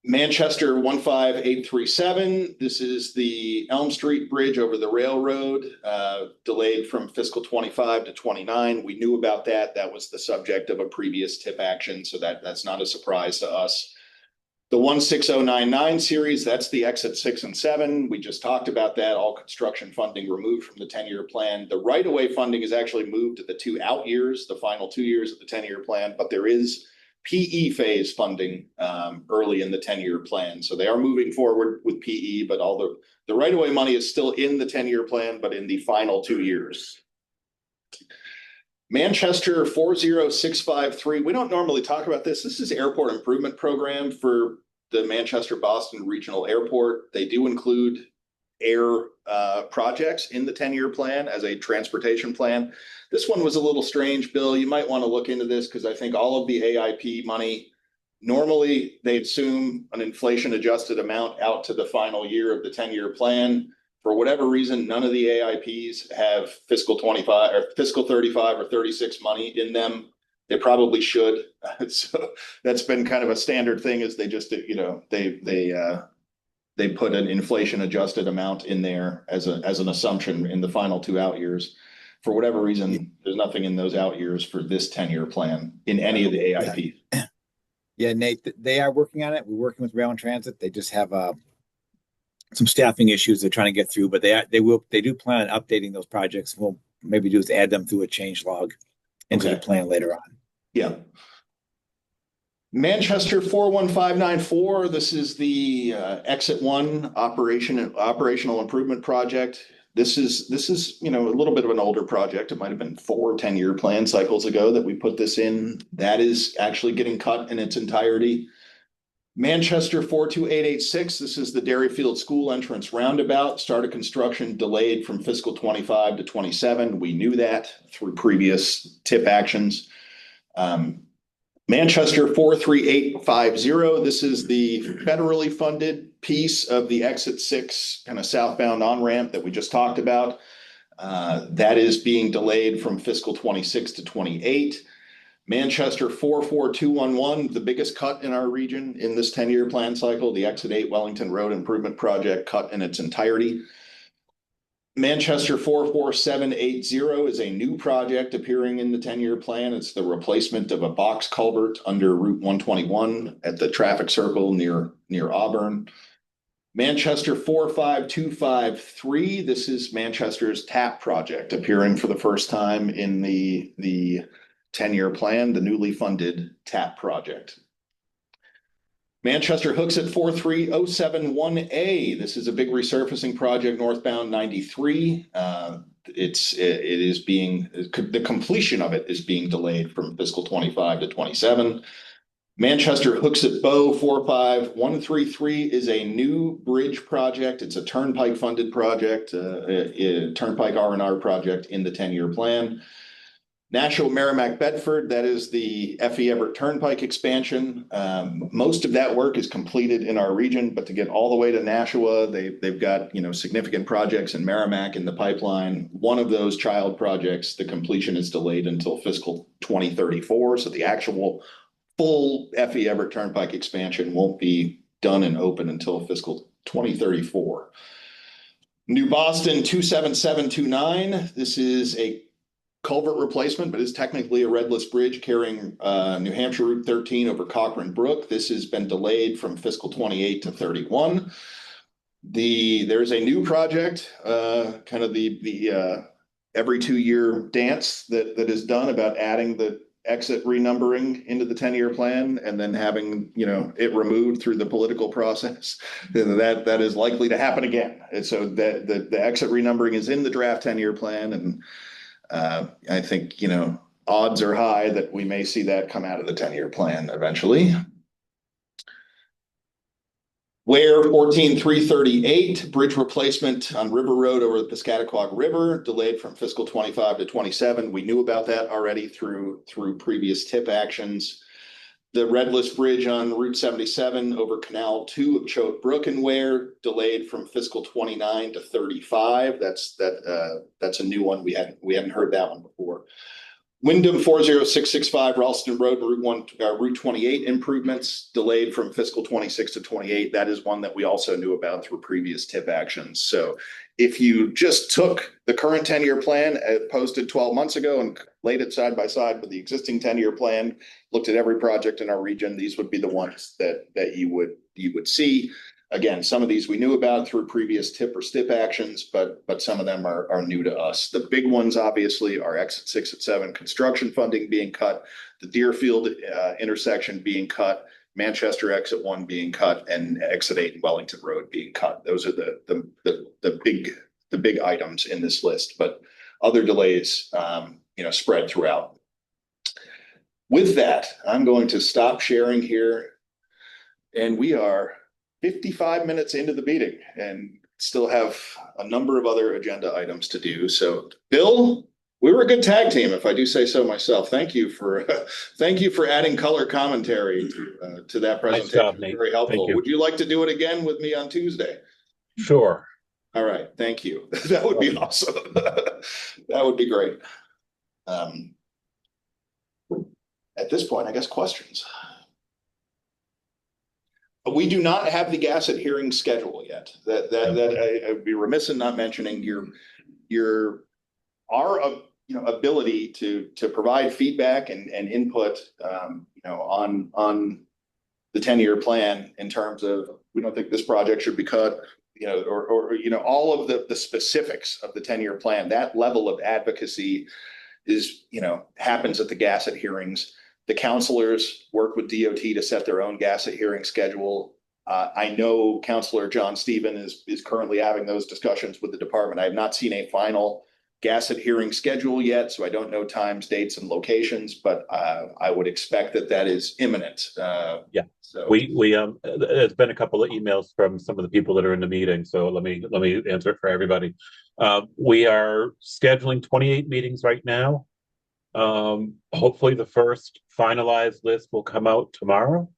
Manchester 15837, this is the Elm Street Bridge over the railroad, delayed from fiscal 25 to 29. We knew about that. That was the subject of a previous TIP action, so that's not a surprise to us. The 16099 series, that's the exit 6 and 7. We just talked about that. All construction funding removed from the 10-year plan. The right-of-way funding is actually moved to the 2 out years, the final 2 years of the 10-year plan, but there is PE phase funding early in the 10-year plan. So they are moving forward with PE, but all the right-of-way money is still in the 10-year plan, but in the final 2 years. Manchester 40653, we don't normally talk about this. This is airport improvement program for the Manchester Boston Regional Airport. They do include air projects in the 10-year plan as a transportation plan. This one was a little strange, Bill. You might want to look into this because I think all of the AIP money, normally they assume an inflation adjusted amount out to the final year of the 10-year plan. For whatever reason, none of the AIPs have fiscal 25 or fiscal 35 or 36 money in them. They probably should. So that's been kind of a standard thing is they just, they put an inflation adjusted amount in there as an assumption in the final 2 out years. For whatever reason, there's nothing in those out years for this 10-year plan in any of the AIP. Yeah, Nate, they are working on it. We're working with Rail and Transit. They just have some staffing issues they're trying to get through, but they do plan on updating those projects. We'll maybe do is add them through a change log into the plan later on. Yeah. Manchester 41594, this is the Exit 1 operational improvement project. This is a little bit of an older project. It might have been 4 10-year plan cycles ago that we put this in. That is actually getting cut in its entirety. Manchester 42886, this is the Dairyfield School entrance roundabout. Start of construction delayed from fiscal 25 to 27. We knew that through previous TIP actions. Manchester 43850, this is the federally funded piece of the exit 6 kind of southbound on-ramp that we just talked about. That is being delayed from fiscal 26 to 28. Manchester 44211, the biggest cut in our region in this 10-year plan cycle, the exit 8 Wellington Road Improvement Project cut in its entirety. Manchester 44780 is a new project appearing in the 10-year plan. It's the replacement of a box culvert under Route 121 at the traffic circle near Auburn. Manchester 45253, this is Manchester's TAP project appearing for the first time in the 10-year plan, the newly funded TAP project. Manchester Hooksett 43071A. This is a big resurfacing project northbound 93. The completion of it is being delayed from fiscal 25 to 27. Manchester Hooksett Bow 45133 is a new bridge project. It's a turnpike funded project, turnpike R&R project in the 10-year plan. Nashua Merrimack Bedford, that is the F.E. Everett Turnpike expansion. Most of that work is completed in our region, but to get all the way to Nashua, they've got significant projects in Merrimack in the pipeline. One of those child projects, the completion is delayed until fiscal 2034. So the actual full F.E. Everett Turnpike expansion won't be done and open until fiscal 2034. New Boston 27729. This is a culvert replacement, but is technically a redless bridge carrying New Hampshire Route 13 over Cochrane Brook. This has been delayed from fiscal 28 to 31. There's a new project, kind of the every 2-year dance that is done about adding the exit renumbering into the 10-year plan and then having it removed through the political process. That is likely to happen again. And so the exit renumbering is in the draft 10-year plan, and I think, odds are high that we may see that come out of the 10-year plan eventually. Ware 14338, bridge replacement on River Road over the Piscataquag River, delayed from fiscal 25 to 27. We knew about that already through previous TIP actions. The redless bridge on Route 77 over Canal 2 of Choate Brook and Ware, delayed from fiscal 29 to 35. That's a new one. We hadn't heard that one before. Wyndham 40665 Ralston Road, Route 28 improvements delayed from fiscal 26 to 28. That is one that we also knew about through previous TIP actions. So if you just took the current 10-year plan posted 12 months ago and laid it side by side with the existing 10-year plan, looked at every project in our region, these would be the ones that you would see. Again, some of these we knew about through previous TIP or STIP actions, but some of them are new to us. The big ones, obviously, are exit 6 at 7 construction funding being cut, the Deerfield intersection being cut, Manchester exit 1 being cut, and exit 8 and Wellington Road being cut. Those are the big items in this list, but other delays, spread throughout. With that, I'm going to stop sharing here, and we are 55 minutes into the meeting and still have a number of other agenda items to do. So, Bill, we were a good tag team, if I do say so myself. Thank you for adding color commentary to that presentation. Nice job, Nate. Very helpful. Thank you. Would you like to do it again with me on Tuesday? Sure. All right. Thank you. That would be awesome. That would be great. At this point, I guess questions. We do not have the Gasset hearing schedule yet. I'd be remiss in not mentioning our ability to provide feedback and input on the 10-year plan in terms of we don't think this project should be cut, or all of the specifics of the 10-year plan. That level of advocacy is happens at the Gasset hearings. The counselors work with DOT to set their own Gasset hearing schedule. I know Counselor John Stephen is currently having those discussions with the department. I have not seen a final Gasset hearing schedule yet, so I don't know times, dates, and locations, but I would expect that is imminent. Yeah. So we there's been a couple of emails from some of the people that are in the meeting, so let me answer it for everybody. We are scheduling 28 meetings right now. Hopefully the first finalized list will come out tomorrow.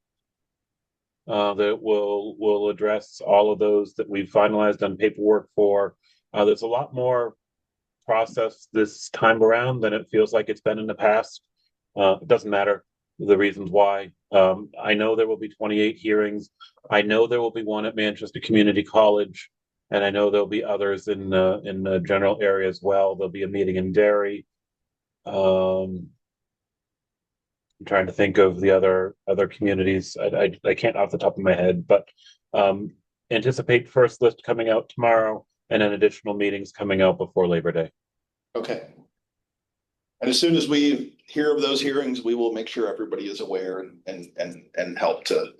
That will address all of those that we've finalized on paperwork for. There's a lot more process this time around than it feels like it's been in the past. It doesn't matter the reasons why. I know there will be 28 hearings. I know there will be one at Manchester Community College, and I know there'll be others in the general area as well. There'll be a meeting in Derry. I'm trying to think of the other communities. I can't off the top of my head, but anticipate first list coming out tomorrow and then additional meetings coming out before Labor Day. Okay. And as soon as we hear of those hearings, we will make sure everybody is aware and help to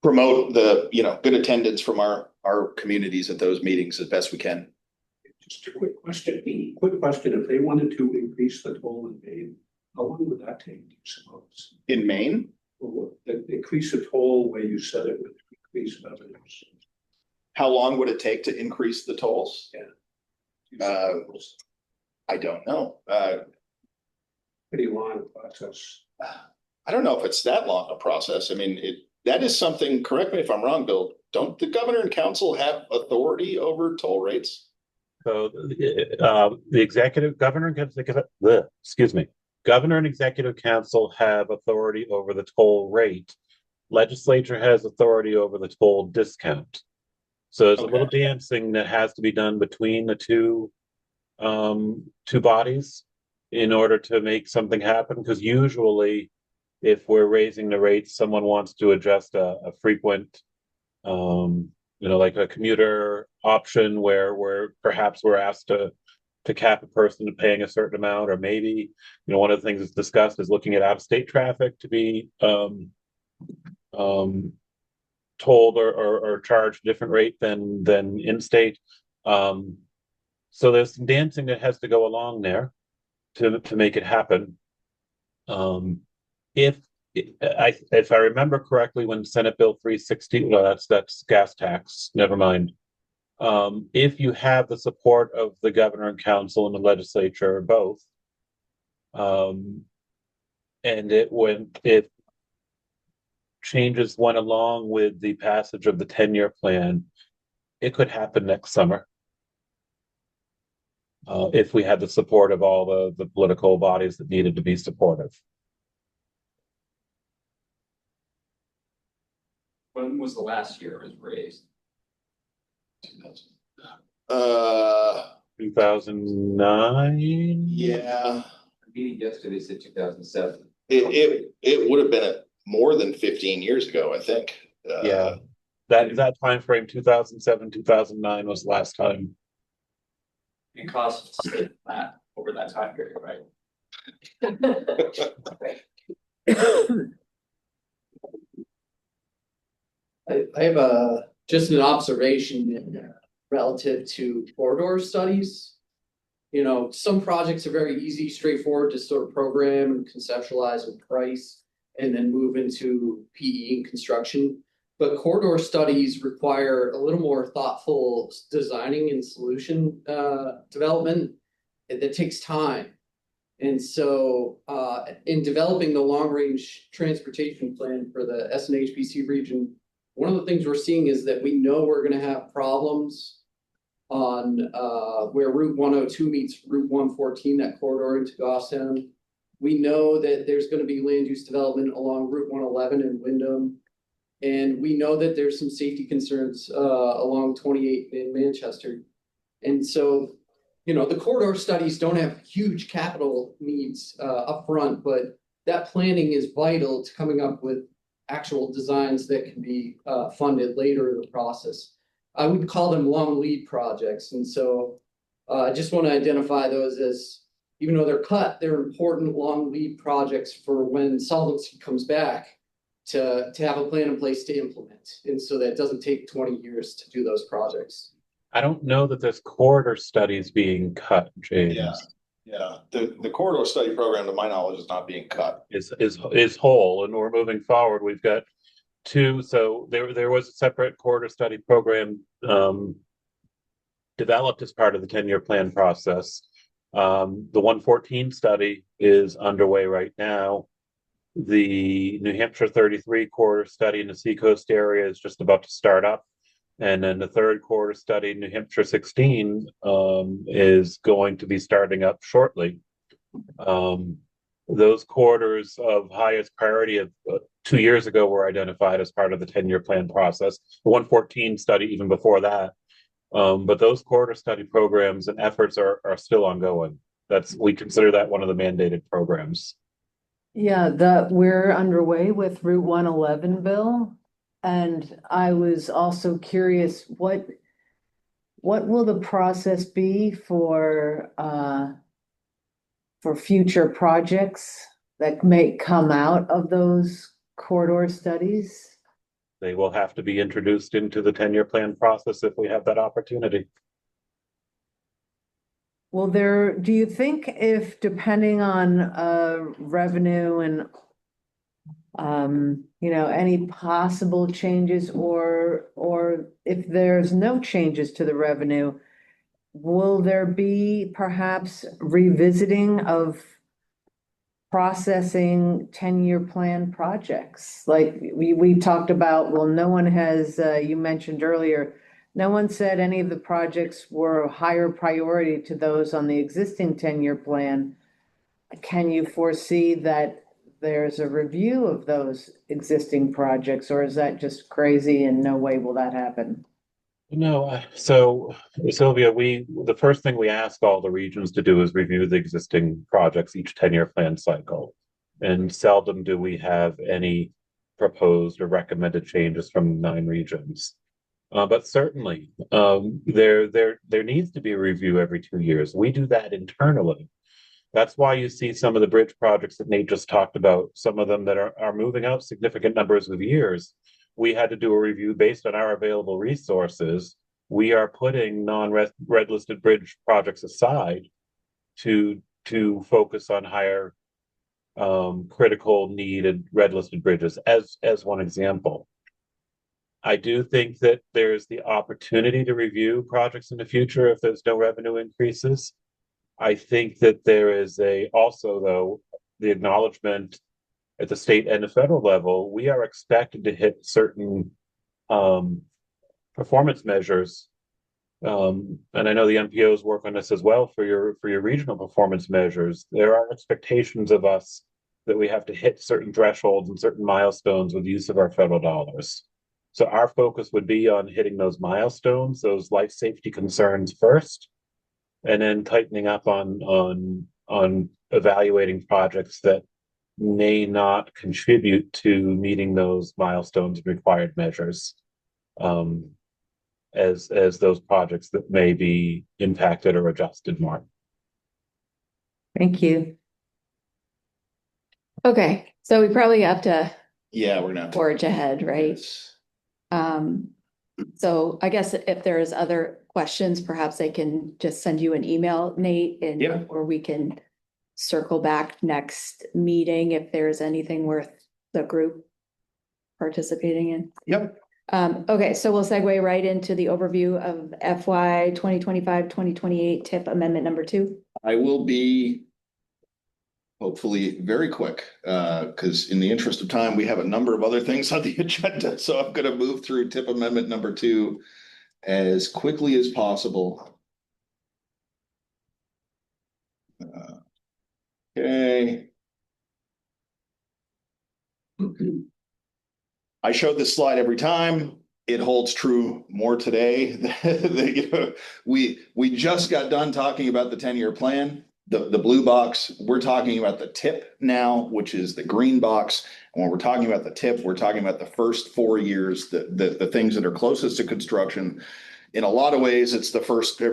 promote the good attendance from our communities at those meetings as best we can. Just a quick question. If they wanted to increase the toll in Maine, how long would that take, do you suppose? In Maine? Increase the toll where you said it would increase revenues. How long would it take to increase the tolls? Yeah. I don't know. Pretty long process. I don't know if it's that long a process. I mean, that is something, correct me if I'm wrong, Bill, don't the governor and council have authority over toll rates? So the governor and executive council have authority over the toll rate. Legislature has authority over the toll discount. So there's a little dancing that has to be done between the two bodies in order to make something happen. Because usually, if we're raising the rates, someone wants to adjust a frequent, like a commuter option where perhaps we're asked to cap a person to paying a certain amount, or maybe one of the things that's discussed is looking at out-of-state traffic to be told or charged a different rate than in-state. So there's some dancing that has to go along there to make it happen. If I remember correctly, when Senate Bill 360, well, that's gas tax. Never mind. If you have the support of the governor and council and the legislature, both, and if changes went along with the passage of the 10-year plan, it could happen next summer. if we had the support of all the political bodies that needed to be supportive. When was the last year it was raised? 2009? Yeah, Meeting yesterday said 2007. it would have been more than 15 years ago, I think. Yeah, that time frame, 2007, 2009 was last time. And costs stayed flat over that time period, right? I have just an observation relative to corridor studies. You know, some projects are very easy, straightforward to sort of program and conceptualize and price, and then move into PE and construction. But corridor studies require a little more thoughtful designing and solution development that takes time. And so in developing the long-range transportation plan for the SNHPC region, one of the things we're seeing is that we know we're going to have problems on where Route 102 meets Route 114, that corridor into Goffstown. We know that there's going to be land use development along Route 111 in Wyndham. And we know that there's some safety concerns along 28 in Manchester. And so, you know, the corridor studies don't have huge capital needs upfront, but that planning is vital to coming up with actual designs that can be funded later in the process. I would call them long lead projects. And so I just want to identify those as, even though they're cut, they're important long lead projects for when solvency comes back to have a plan in place to implement. And so that doesn't take 20 years to do those projects. I don't know that there's corridor studies being cut, James. Yeah. The corridor study program, to my knowledge, is not being cut. Is whole, and we're moving forward. We've got two. So there was a separate corridor study program developed as part of the 10-year plan process. The 114 study is underway right now. The New Hampshire 33 corridor study in the Seacoast area is just about to start up. And then the third corridor study, New Hampshire 16, is going to be starting up shortly. Those corridors of highest priority of 2 years ago were identified as part of the 10-year plan process. The 114 study even before that. But those corridor study programs and efforts are still ongoing. We consider that one of the mandated programs. Yeah, we're underway with Route 111, Bill. And I was also curious, what will the process be for future projects that may come out of those corridor studies? They will have to be introduced into the 10-year plan process if we have that opportunity. Well, do you think if depending on revenue and any possible changes or if there's no changes to the revenue, will there be perhaps revisiting of processing 10-year plan projects? Like we talked about, well, no one has, you mentioned earlier, no one said any of the projects were a higher priority to those on the existing 10-year plan. Can you foresee that there's a review of those existing projects, or is that just crazy and no way will that happen? No, so Sylvia, the first thing we ask all the regions to do is review the existing projects each 10-year plan cycle. And seldom do we have any proposed or recommended changes from 9 regions. But certainly, there needs to be a review every 2 years. We do that internally. That's why you see some of the bridge projects that Nate just talked about, some of them that are moving out significant numbers of years. We had to do a review based on our available resources. We are putting non-red listed bridge projects aside to focus on higher critical needed red listed bridges as one example. I do think that there's the opportunity to review projects in the future if there's no revenue increases. I think that there is also, though, the acknowledgement at the state and the federal level, we are expected to hit certain performance measures And I know the MPOs work on this as well for your regional performance measures. There are expectations of us that we have to hit certain thresholds and certain milestones with the use of our federal dollars. So our focus would be on hitting those milestones, those life safety concerns first, and then tightening up on evaluating projects that may not contribute to meeting those milestones and required measures. As those projects that may be impacted or adjusted more. Thank you. Okay, so we probably have to Yeah, we're gonna forge ahead, right? So I guess if there's other questions, perhaps I can just send you an email, Nate, and Yeah. or we can circle back next meeting if there's anything worth the group participating in. Yep. Okay, so we'll segue right into the overview of FY 2025-2028 TIP amendment number 2. I will be hopefully very quick, because in the interest of time, we have a number of other things on the agenda. So I'm going to move through TIP amendment number 2 as quickly as possible. Okay. I show this slide every time. It holds true more today. We just got done talking about the 10-year plan, the blue box. We're talking about the TIP now, which is the green box. And when we're talking about the TIP, we're talking about the first 4 years, the things that are closest to construction. In a lot of ways, it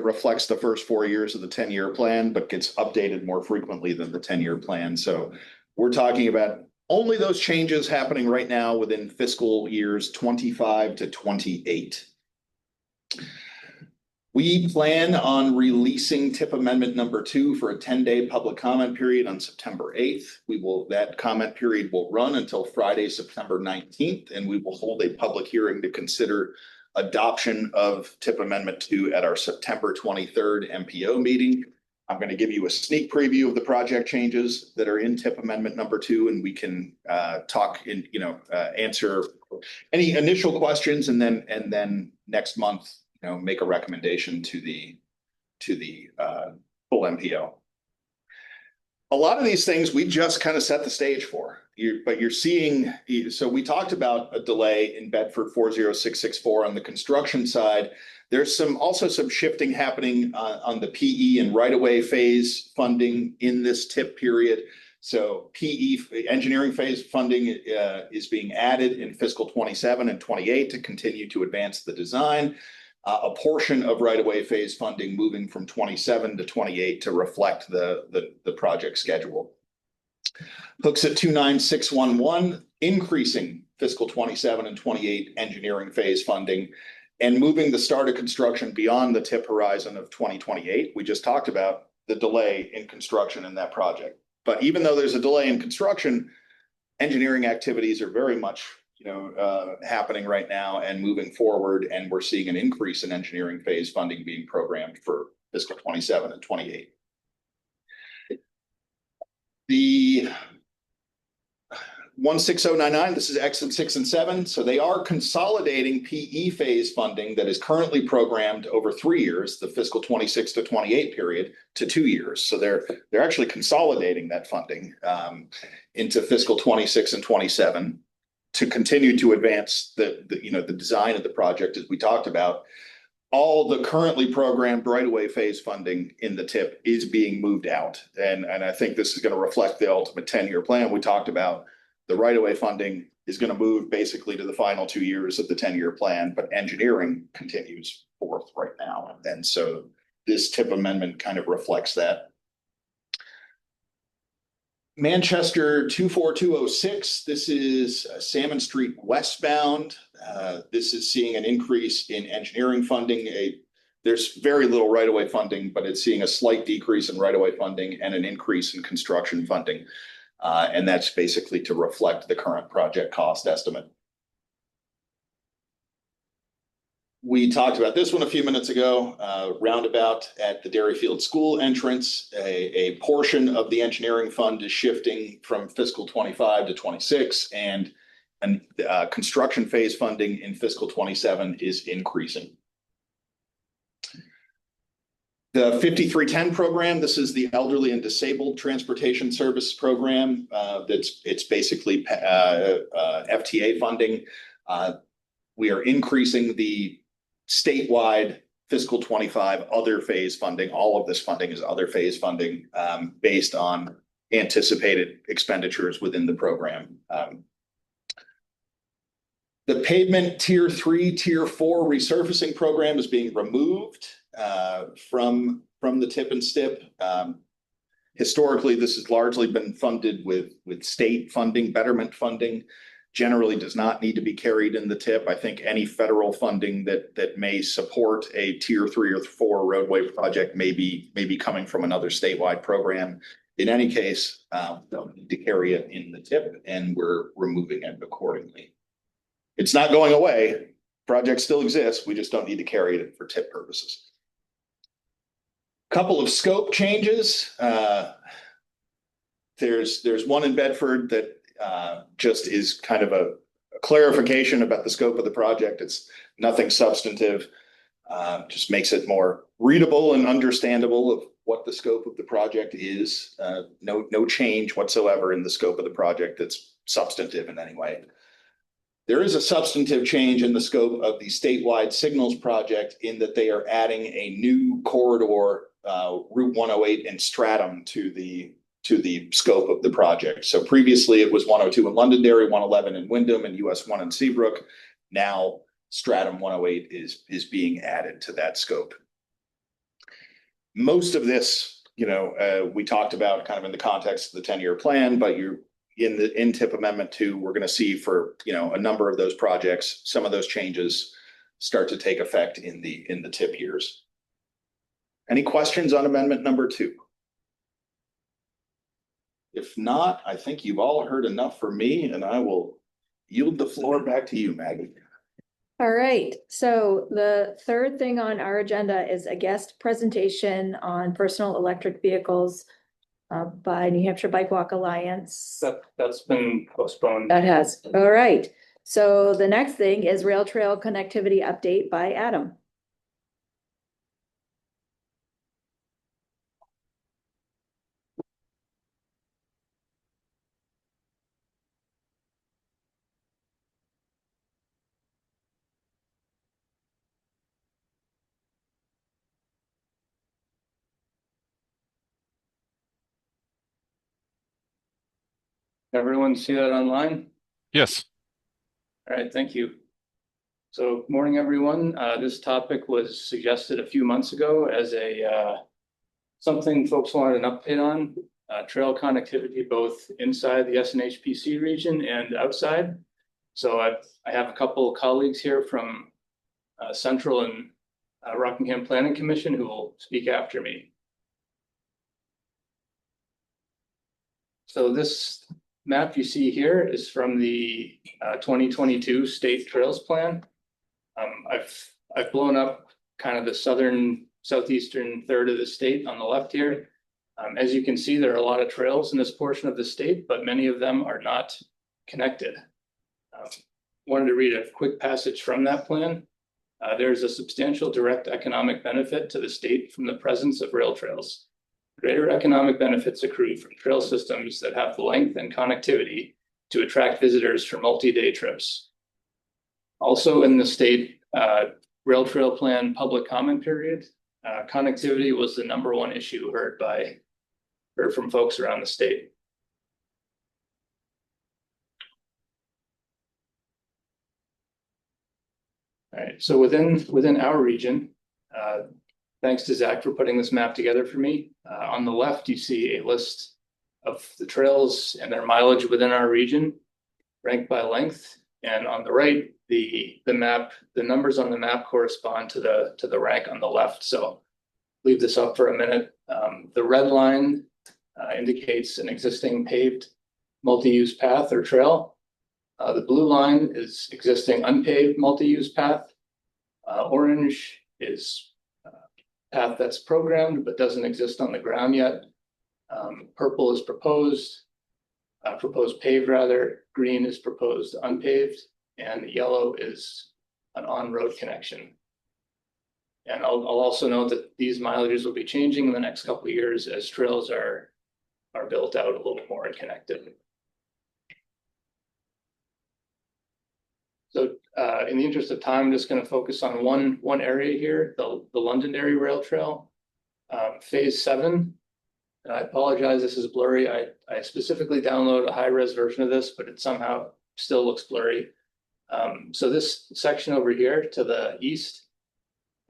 reflects the first 4 years of the 10-year plan, but gets updated more frequently than the 10-year plan. So we're talking about only those changes happening right now within fiscal years 25 to 28. We plan on releasing TIP amendment number 2 for a 10-day public comment period on September 8th. That comment period will run until Friday, September 19th, and we will hold a public hearing to consider adoption of TIP amendment 2 at our September 23rd MPO meeting. I'm going to give you a sneak preview of the project changes that are in TIP amendment number 2, and we can answer any initial questions, and then next month, make a recommendation to the full MPO. A lot of these things we just kind of set the stage for. But you're seeing, so we talked about a delay in Bedford 40664 on the construction side. There's also some shifting happening on the PE and right-of-way phase funding in this TIP period. So PE engineering phase funding is being added in fiscal 27 and 28 to continue to advance the design. A portion of right-of-way phase funding moving from 27 to 28 to reflect the project schedule. Hooks at 29611, increasing fiscal 27 and 28 engineering phase funding and moving the start of construction beyond the TIP horizon of 2028. We just talked about the delay in construction in that project. But even though there's a delay in construction, engineering activities are very much happening right now and moving forward, and we're seeing an increase in engineering phase funding being programmed for fiscal 27 and 28. The 16099, this is Exit 6 and 7. So they are consolidating PE phase funding that is currently programmed over 3 years, the fiscal 26 to 28 period, to 2 years. So they're actually consolidating that funding into fiscal 26 and 27 to continue to advance the design of the project, as we talked about. All the currently programmed right-of-way phase funding in the TIP is being moved out. And I think this is going to reflect the ultimate 10-year plan we talked about. The right-of-way funding is going to move basically to the final 2 years of the 10-year plan, but engineering continues forth right now. And so this TIP amendment kind of reflects that. Manchester 24206, this is Salmon Street westbound. This is seeing an increase in engineering funding. There's very little right-of-way funding, but it's seeing a slight decrease in right-of-way funding and an increase in construction funding. And that's basically to reflect the current project cost estimate. We talked about this one a few minutes ago, roundabout at the Dairyfield School entrance. A portion of the engineering fund is shifting from fiscal 25 to 26, and construction phase funding in fiscal 27 is increasing. The 5310 program, this is the elderly and disabled transportation service program. It's basically FTA funding. We are increasing the statewide fiscal 25 other phase funding. All of this funding is other phase funding based on anticipated expenditures within the program. The pavement tier 3, tier 4 resurfacing program is being removed from the tip and stip. Historically, this has largely been funded with state funding, betterment funding. Generally does not need to be carried in the tip. I think any federal funding that may support a tier 3 or 4 roadway project may be coming from another statewide program. In any case, don't need to carry it in the tip, and we're removing it accordingly. It's not going away. Project still exists. We just don't need to carry it for tip purposes. Couple of scope changes. There's one in Bedford that just is kind of a clarification about the scope of the project. It's nothing substantive. Just makes it more readable and understandable of what the scope of the project is. No change whatsoever in the scope of the project that's substantive in any way. There is a substantive change in the scope of the statewide signals project in that they are adding a new corridor, Route 108 and Stratum to the scope of the project. So previously it was 102 in Londonderry, 111 in Wyndham, and US 1 in Seabrook. Now Stratum 108 is being added to that scope. Most of this, we talked about kind of in the context of the 10-year plan, but you're in the in-tip amendment 2, we're going to see for, a number of those projects, some of those changes start to take effect in the tip years. Any questions on amendment number 2? If not, I think you've all heard enough from me, and I will yield the floor back to you, Maggie. All right, so the third thing on our agenda is a guest presentation on personal electric vehicles by New Hampshire Bike Walk Alliance. That's been postponed. That has, all right. So the next thing is rail trail connectivity update by Adam. Everyone see that online? Yes. All right, thank you. So, morning, everyone. This topic was suggested a few months ago as something folks wanted an update on. Trail connectivity both inside the SNHPC region and outside. So I have a couple of colleagues here from Central and Rockingham Planning Commission who will speak after me. So this map you see here is from the 2022 State Trails Plan. I've blown up kind of the southeastern third of the state on the left here. As you can see, there are a lot of trails in this portion of the state, but many of them are not connected. Wanted to read a quick passage from that plan. There's a substantial direct economic benefit to the state from the presence of rail trails. Greater economic benefits accrue from trail systems that have the length and connectivity to attract visitors for multi-day trips. Also in the state rail trail plan public comment period, connectivity was the #1 issue heard from folks around the state. All right, so within our region, thanks to Zach for putting this map together for me. On the left, you see a list of the trails and their mileage within our region, ranked by length. And on the right, the numbers on the map correspond to the rank on the left. So leave this up for a minute. The red line indicates an existing paved multi-use path or trail. The blue line is existing unpaved multi-use path. Orange is path that's programmed but doesn't exist on the ground yet. Purple is proposed paved rather. Green is proposed unpaved, and yellow is an on-road connection. And I'll also note that these mileages will be changing in the next couple of years as trails are built out a little more and connected. So in the interest of time, I'm just going to focus on one area here, the Londonderry Rail Trail, phase 7. And I apologize, this is blurry. I specifically downloaded a high-res version of this, but it somehow still looks blurry. So this section over here to the east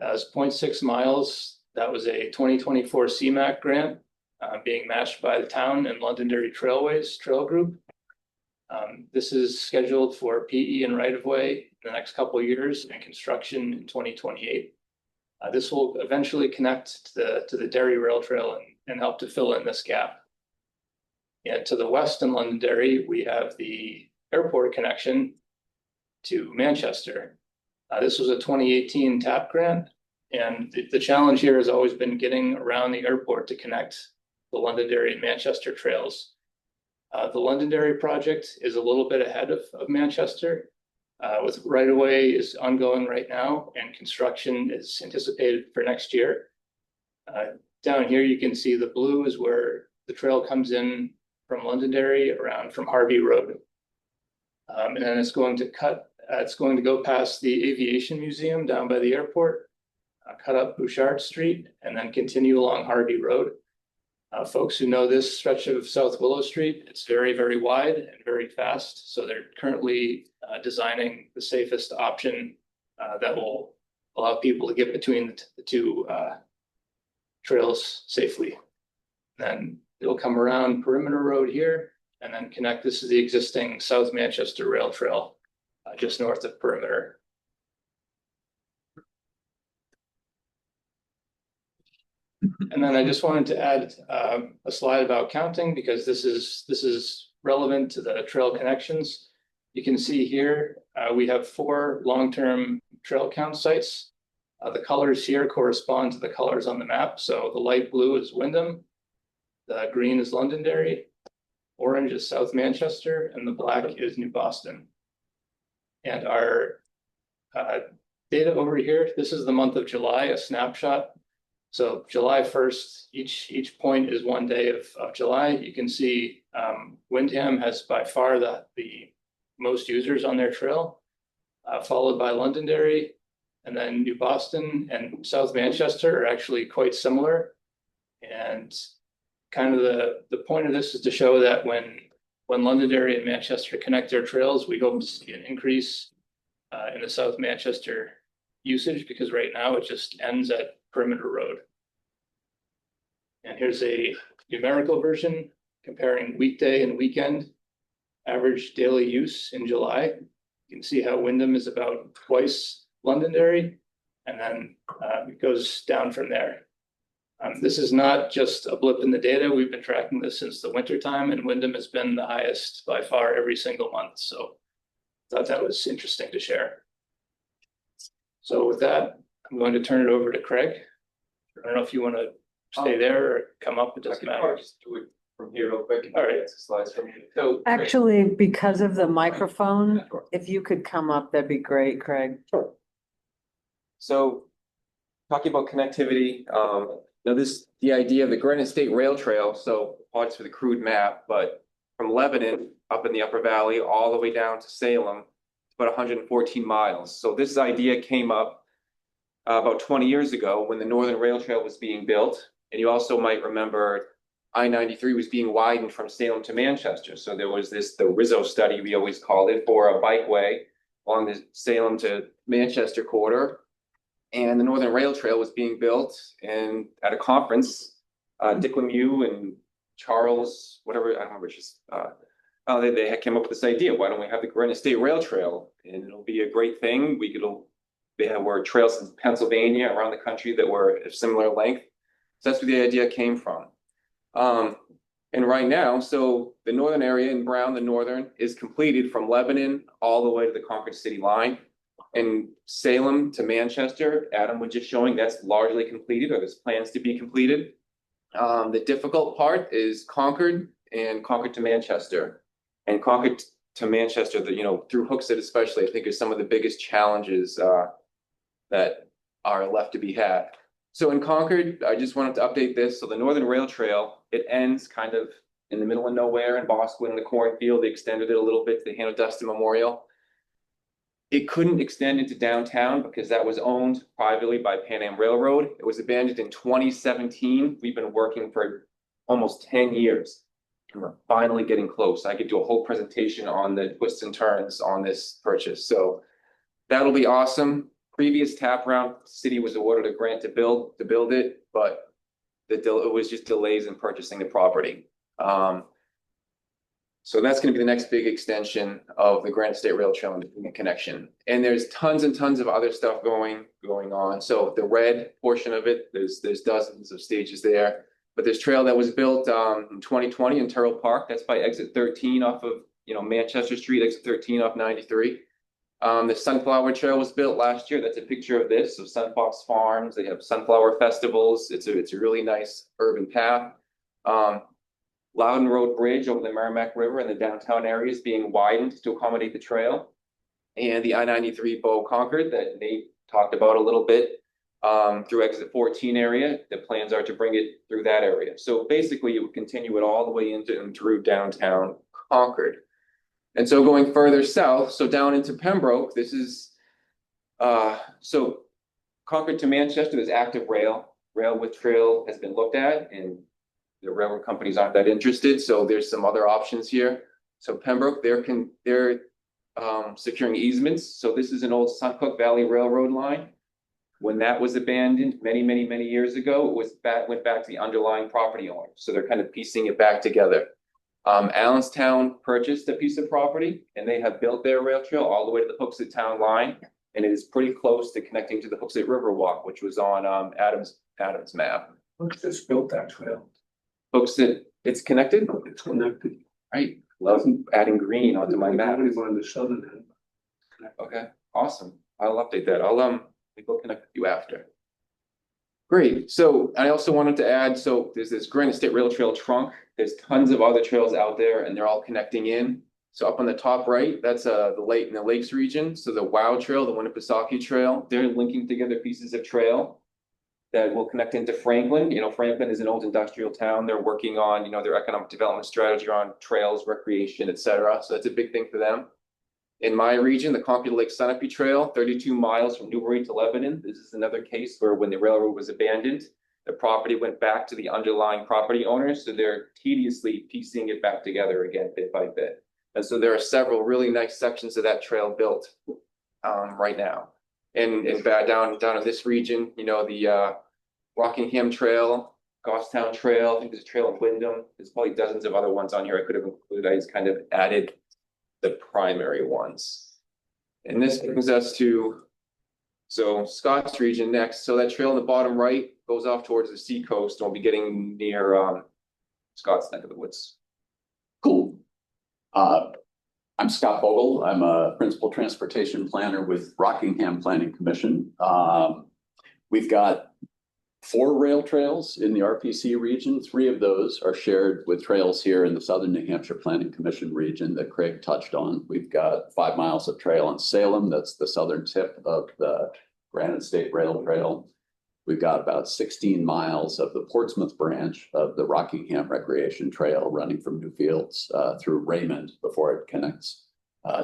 is 0.6 miles. That was a 2024 CMAQ grant being matched by the town and Londonderry Trailways Trail Group. This is scheduled for PE and right-of-way in the next couple of years and construction in 2028. This will eventually connect to the Derry Rail Trail and help to fill in this gap. And to the west in Londonderry, we have the airport connection to Manchester. This was a 2018 TAP grant, and the challenge here has always been getting around the airport to connect the Londonderry and Manchester trails. The Londonderry project is a little bit ahead of Manchester, with right-of-way is ongoing right now, and construction is anticipated for next year. Down here, you can see the blue is where the trail comes in from Londonderry around from Harvey Road. And then it's going to go past the Aviation Museum down by the airport, cut up Bouchard Street, and then continue along Harvey Road. Folks who know this stretch of South Willow Street, it's very, very wide and very fast. So they're currently designing the safest option that will allow people to get between the two trails safely. Then it'll come around Perimeter Road here and then connect. This is the existing South Manchester Rail Trail just north of Perimeter. And then I just wanted to add a slide about counting because this is relevant to the trail connections. You can see here we have 4 long-term trail count sites. The colors here correspond to the colors on the map. So the light blue is Wyndham, the green is Londonderry, orange is South Manchester, and the black is New Boston. And our data over here, this is the month of July, a snapshot. So July 1st, each point is 1 day of July. You can see Windham has by far the most users on their trail, followed by Londonderry, and then New Boston and South Manchester are actually quite similar. And kind of the point of this is to show that when Londonderry and Manchester connect their trails, we hope to see an increase in the South Manchester usage, because right now it just ends at Perimeter Road. And here's a numerical version comparing weekday and weekend average daily use in July. You can see how Wyndham is about twice Londonderry, and then it goes down from there. This is not just a blip in the data. We've been tracking this since the winter time, and Wyndham has been the highest by far every single month. So I thought that was interesting to share. So with that, I'm going to turn it over to Craig. I don't know if you want to stay there or come up. It doesn't matter. Just do it from here real quick. All right. Slides from here. So Actually, because of the microphone, if you could come up, that'd be great, Craig. Sure. So talking about connectivity, now the idea of the Granite State Rail Trail, so apologies for the crude map, but from Lebanon up in the Upper Valley all the way down to Salem, it's about 114 miles. So this idea came up about 20 years ago when the Northern Rail Trail was being built. And you also might remember I-93 was being widened from Salem to Manchester. So there was the Rizzo study, we always called it, for a bikeway along the Salem to Manchester corridor. And the Northern Rail Trail was being built, and at a conference, Dick Lemieux and Charles, whatever, I don't remember, just they had came up with this idea. Why don't we have the Granite State Rail Trail? And it'll be a great thing. There were trails in Pennsylvania, around the country, that were of similar length. So that's where the idea came from. And right now, so the northern area in brown, the northern, is completed from Lebanon all the way to the Concord City line. And Salem to Manchester, Adam was just showing, that's largely completed, or there's plans to be completed. The difficult part is Concord and Concord to Manchester. And Concord to Manchester, through Hooksett especially, I think is some of the biggest challenges that are left to be had. So in Concord, I just wanted to update this. So the Northern Rail Trail, it ends kind of in the middle of nowhere in Bosquen in the cornfield. They extended it a little bit to the Hannah Dustin Memorial. It couldn't extend into downtown because that was owned privately by Pan Am Railroad. It was abandoned in 2017. We've been working for almost 10 years. And we're finally getting close. I could do a whole presentation on the twists and turns on this purchase. So that'll be awesome. Previous TAP round, city was awarded a grant to build it, but it was just delays in purchasing the property. So that's going to be the next big extension of the Granite State Rail Trail and connection. And there's tons and tons of other stuff going on. So the red portion of it, there's dozens of stages there. But this trail that was built in 2020 in Terrell Park, that's by exit 13 off of Manchester Street, exit 13 off 93. The Sunflower Trail was built last year. That's a picture of this, of Sunfox Farms. They have sunflower festivals. It's a really nice urban path. Loudon Road Bridge over the Merrimack River in the downtown area is being widened to accommodate the trail. And the I-93 Bow Concord that Nate talked about a little bit through exit 14 area. The plans are to bring it through that area. So basically you would continue it all the way into and through downtown Concord. And so going further south, so down into Pembroke, this is, so Concord to Manchester, there's active rail with trail has been looked at, and the railroad companies aren't that interested. So there's some other options here. So Pembroke, they're securing easements. So this is an old Suncook Valley Railroad line. When that was abandoned many years ago, went back to the underlying property owner. So they're kind of piecing it back together. Allenstown purchased a piece of property, and they have built their rail trail all the way to the Hooksett Town line, and it is pretty close to connecting to the Hooksett Riverwalk, which was on Adam's map. Hooksett built that trail. Hooksett, it's connected? It's connected. Right. Love adding green onto my map. On the southern end. Okay, awesome. I'll update that. I'll we'll connect with you after. Great. So I also wanted to add, so there's this Granite State Rail Trail trunk. There's tons of other trails out there, and they're all connecting in. So up on the top right, that's the lake in the Lakes region. So the WOW Trail, the Winnipesaukee Trail, they're linking together pieces of trail that will connect into Franklin. Franklin is an old industrial town. They're working on, their economic development strategy on trails, recreation, etc. So that's a big thing for them. In my region, the Compton Lake Sunapee Trail, 32 miles from Newbury to Lebanon. This is another case where when the railroad was abandoned, the property went back to the underlying property owners. So they're tediously piecing it back together again, bit by bit. And so there are several really nice sections of that trail built right now. And down in this region, the Rockingham Trail, Goffstown Trail, I think there's a trail in Wyndham. There's probably dozens of other ones on here I could have included. I just kind of added the primary ones. And this brings us to, so Scott's region next. So that trail in the bottom right goes off towards the seacoast, and we'll be getting near Scott's neck of the woods. Cool. I'm Scott Vogel. I'm a principal transportation planner with Rockingham Planning Commission. We've got 4 rail trails in the RPC region. 3 of those are shared with trails here in the Southern New Hampshire Planning Commission region that Craig touched on. We've got 5 miles of trail in Salem. That's the southern tip of the Granite State Rail Trail. We've got about 16 miles of the Portsmouth branch of the Rockingham Recreation Trail running from Newfields through Raymond before it connects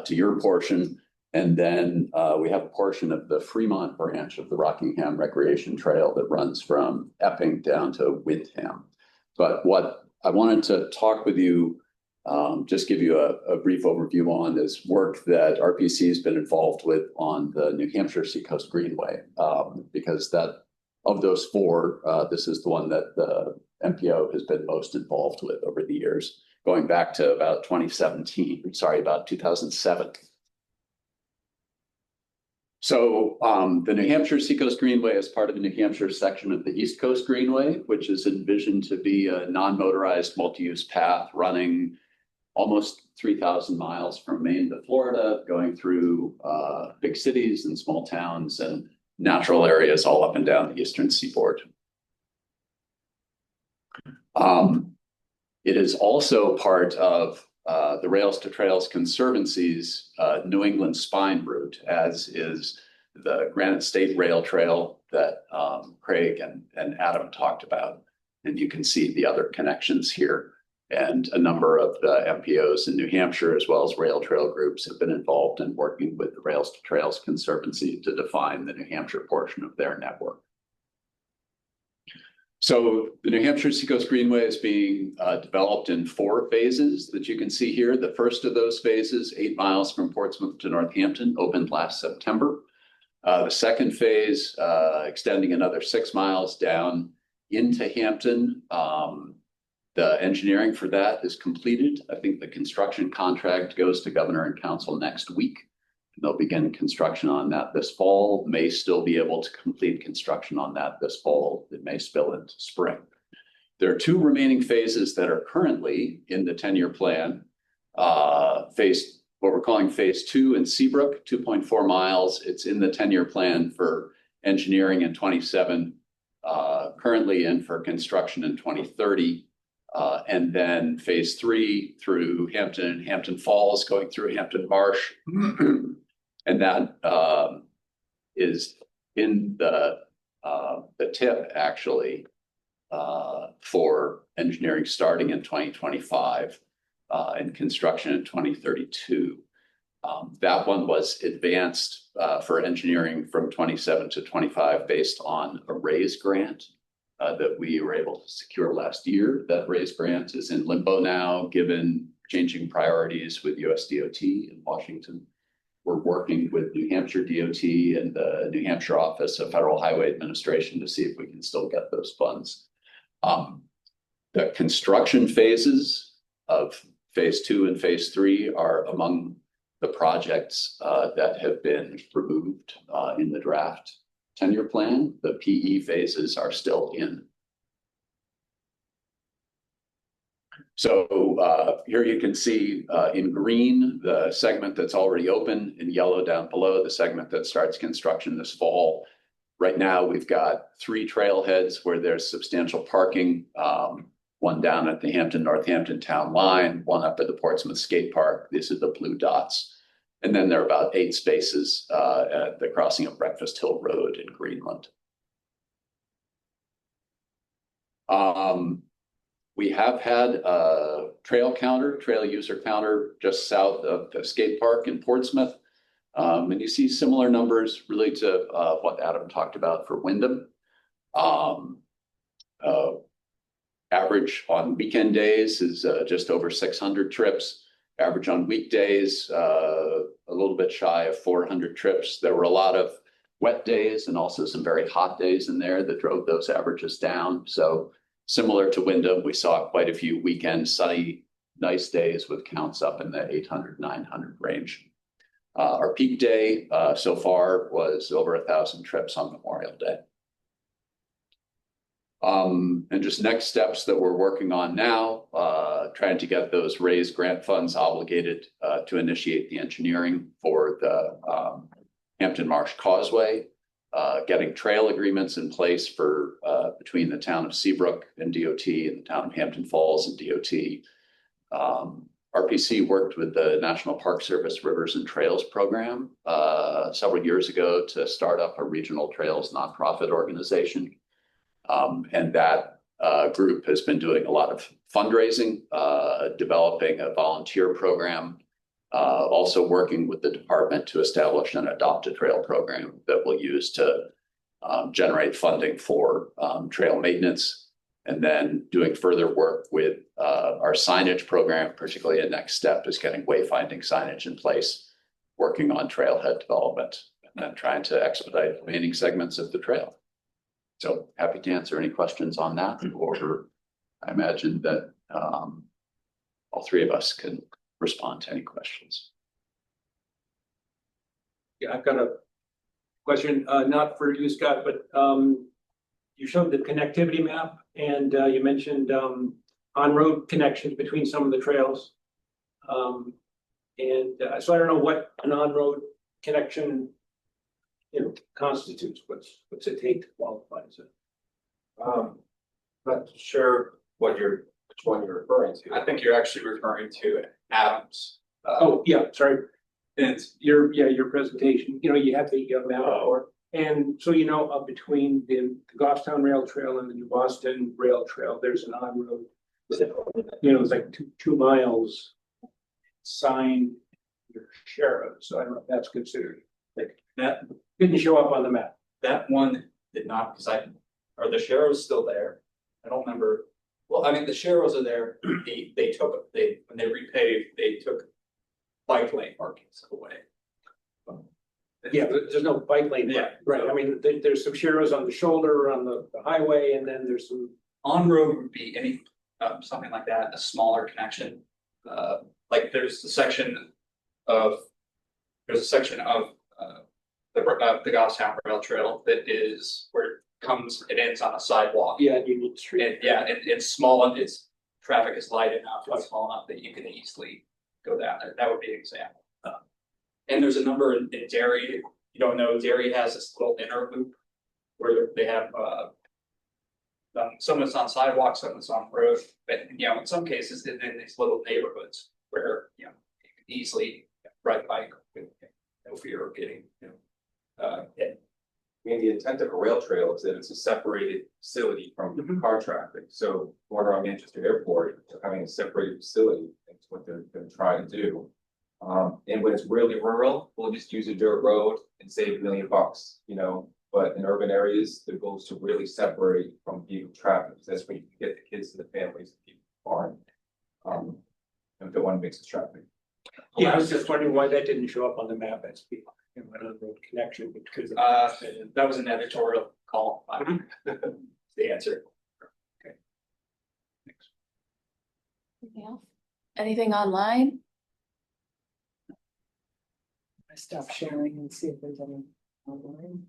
to your portion. And then we have a portion of the Fremont branch of the Rockingham Recreation Trail that runs from Epping down to Windham. But what I wanted to talk with you, just give you a brief overview on is work that RPC has been involved with on the New Hampshire Seacoast Greenway, because that of those 4, this is the one that the MPO has been most involved with over the years, going back to about 2007. So the New Hampshire Seacoast Greenway is part of the New Hampshire section of the East Coast Greenway, which is envisioned to be a non-motorized multi-use path running almost 3,000 miles from Maine to Florida, going through big cities and small towns and natural areas all up and down the eastern seaboard. It is also part of the Rails to Trails Conservancy's New England Spine route, as is the Granite State Rail Trail that Craig and Adam talked about. And you can see the other connections here. And a number of the MPOs in New Hampshire, as well as rail trail groups, have been involved in working with the Rails to Trails Conservancy to define the New Hampshire portion of their network. So the New Hampshire Seacoast Greenway is being developed in 4 phases that you can see here. The first of those phases, 8 miles from Portsmouth to Northampton, opened last September. The second phase, extending another 6 miles down into Hampton. The engineering for that is completed. I think the construction contract goes to Governor and Council next week. They'll begin construction on that this fall. May still be able to complete construction on that this fall. It may spill into spring. There are 2 remaining phases that are currently in the 10-year plan. What we're calling phase 2 in Seabrook, 2.4 miles. It's in the 10-year plan for engineering in 27, currently in for construction in 2030. And then phase 3 through Hampton and Hampton Falls, going through Hampton Marsh. And that is in the tip actually for engineering starting in 2025 and construction in 2032. That one was advanced for engineering from 27 to 25 based on a RAISE grant that we were able to secure last year. That RAISE grant is in limbo now, given changing priorities with USDOT in Washington. We're working with New Hampshire DOT and the New Hampshire Office of Federal Highway Administration to see if we can still get those funds. The construction phases of phase 2 and phase 3 are among the projects that have been removed in the draft 10-year plan. The PE phases are still in. So here you can see in green, the segment that's already open, in yellow down below, the segment that starts construction this fall. Right now, we've got 3 trailheads where there's substantial parking, one down at the Hampton-Northampton town line, one up at the Portsmouth Skate Park. These are the blue dots. And then there are about 8 spaces at the crossing of Breakfast Hill Road in Greenland. We have had a trail user counter just south of the skate park in Portsmouth. And you see similar numbers really to what Adam talked about for Wyndham. Average on weekend days is just over 600 trips. Average on weekdays, a little bit shy of 400 trips. There were a lot of wet days and also some very hot days in there that drove those averages down. So similar to Wyndham, we saw quite a few weekend sunny, nice days with counts up in the 800, 900 range. Our peak day so far was over 1,000 trips on Memorial Day. And just next steps that we're working on now, trying to get those RAISE grant funds obligated to initiate the engineering for the Hampton Marsh Causeway, getting trail agreements in place for between the town of Seabrook and DOT and the town of Hampton Falls and DOT. RPC worked with the National Park Service Rivers and Trails program several years ago to start up a regional trails nonprofit organization. And that group has been doing a lot of fundraising, developing a volunteer program, also working with the department to establish an Adopt a Trail program that we'll use to generate funding for trail maintenance, and then doing further work with our signage program. Particularly a next step is getting wayfinding signage in place, working on trailhead development, and then trying to expedite remaining segments of the trail. So happy to answer any questions on that, or I imagine that all 3 of us can respond to any questions. Yeah, I've got a question, not for you, Scott, but you showed the connectivity map, and you mentioned on-road connections between some of the trails. So I don't know what an on-road connection constitutes. What's it take to qualify as it? Not sure which one you're referring to. I think you're actually referring to Adams. Oh yeah, sorry. It's your presentation. You had the map before. And so, you know, up between the Goffstown Rail Trail and the New Boston Rail Trail, there's an on-road. You know, it's like 2 miles signed sheriff, so I don't know if that's considered. Like, that didn't show up on the map. That one did not, because are the Sharrows still there? I don't remember. Well, I mean, the Sharrows are there. When they repaved, they took bike lane markings away. Yeah, but there's no bike lane. Yeah, right. I mean, there's some sharrows on the shoulder on the highway, and then there's some. On-road would be any, something like that, a smaller connection. Like there's a section of the Goffstown Rail Trail that is where it ends on a sidewalk. Yeah, Union Street. And yeah, it's small and traffic is light enough, it's small enough that you can easily go down there. That would be an example. And there's a number in Derry. You don't know, Derry has this little inner loop where they have some that's on sidewalks, some that's on road. But you know, in some cases, in these little neighborhoods where you know you can easily ride a bike with no fear of getting hit. I mean, the intent of a rail trail is that it's a separated facility from car traffic. So border on Manchester Airport, having a separated facility, that's what they're trying to do. And when it's really rural, we'll just use a dirt road and save $1 million, you know. But in urban areas, the goal is to really separate from vehicle traffic. That's where you can get the kids to the families, the people farm. And don't want to mix the traffic. Yeah, I was just wondering why that didn't show up on the map as being an on-road connection because that was an editorial call. The answer. Okay. Thanks. Anything else? Anything online? I stop sharing and see if there's any online.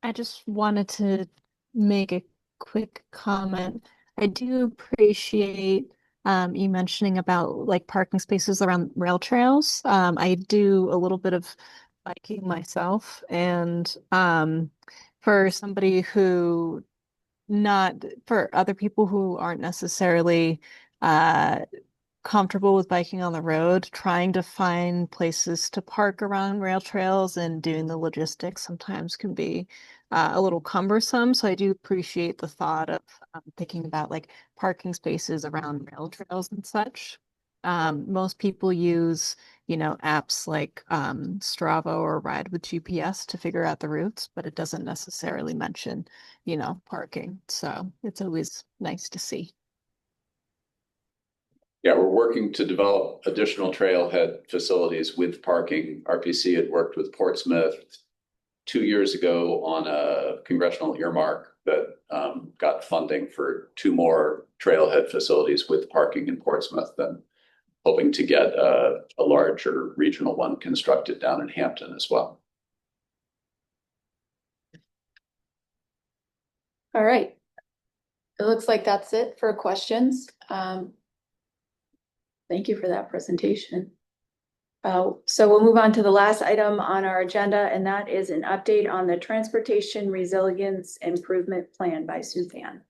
I just wanted to make a quick comment. I do appreciate you mentioning about like parking spaces around rail trails. I do a little bit of biking myself, and for somebody who for other people who aren't necessarily comfortable with biking on the road, trying to find places to park around rail trails and doing the logistics sometimes can be a little cumbersome. So I do appreciate the thought of thinking about like parking spaces around rail trails and such. Most people use, apps like Strava or Ride with GPS to figure out the routes, but it doesn't necessarily mention, parking. So it's always nice to see. Yeah, we're working to develop additional trailhead facilities with parking. RPC had worked with Portsmouth 2 years ago on a congressional earmark that got funding for 2 more trailhead facilities with parking in Portsmouth, and hoping to get a larger regional one constructed down in Hampton as well. All right. It looks like that's it for questions. Thank you for that presentation. So we'll move on to the last item on our agenda, and that is an update on the Transportation Resilience Improvement Plan by Suzanne.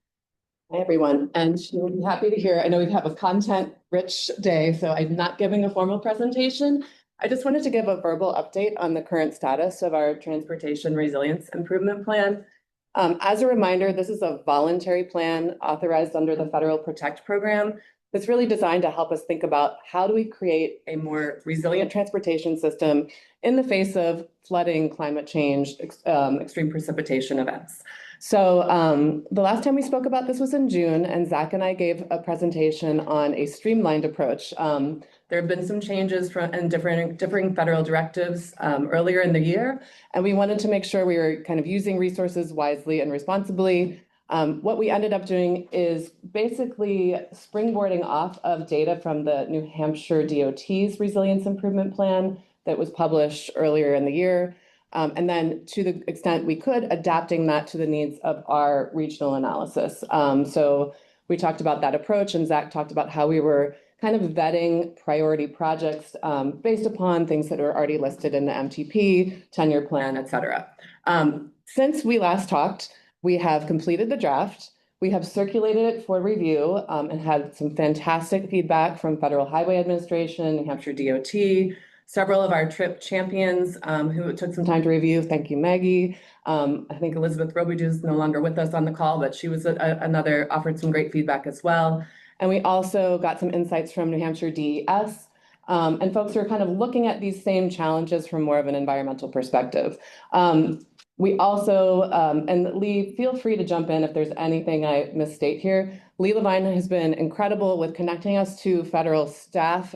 Hi, everyone, and you'll be happy to hear. I know we have a content-rich day, so I'm not giving a formal presentation. I just wanted to give a verbal update on the current status of our Transportation Resilience Improvement Plan. As a reminder, this is a voluntary plan authorized under the Federal Protect Program. That's really designed to help us think about how do we create a more resilient transportation system in the face of flooding, climate change, extreme precipitation events. So the last time we spoke about this was in June, and Zach and I gave a presentation on a streamlined approach. There have been some changes and differing federal directives earlier in the year, and we wanted to make sure we were kind of using resources wisely and responsibly. What we ended up doing is basically springboarding off of data from the New Hampshire DOT's Resilience Improvement Plan that was published earlier in the year. And then to the extent we could, adapting that to the needs of our regional analysis. So we talked about that approach, and Zach talked about how we were kind of vetting priority projects based upon things that were already listed in the MTP, 10-year plan, et cetera. Since we last talked, we have completed the draft. We have circulated it for review and had some fantastic feedback from Federal Highway Administration, New Hampshire DOT, several of our trip champions who took some time to review. Thank you, Maggie. I think Elizabeth Robidoux is no longer with us on the call, but she was another, offered some great feedback as well. And we also got some insights from New Hampshire DES and folks who are kind of looking at these same challenges from more of an environmental perspective. We also, and Lee, feel free to jump in if there's anything I misstate here. Lee Levine has been incredible with connecting us to federal staff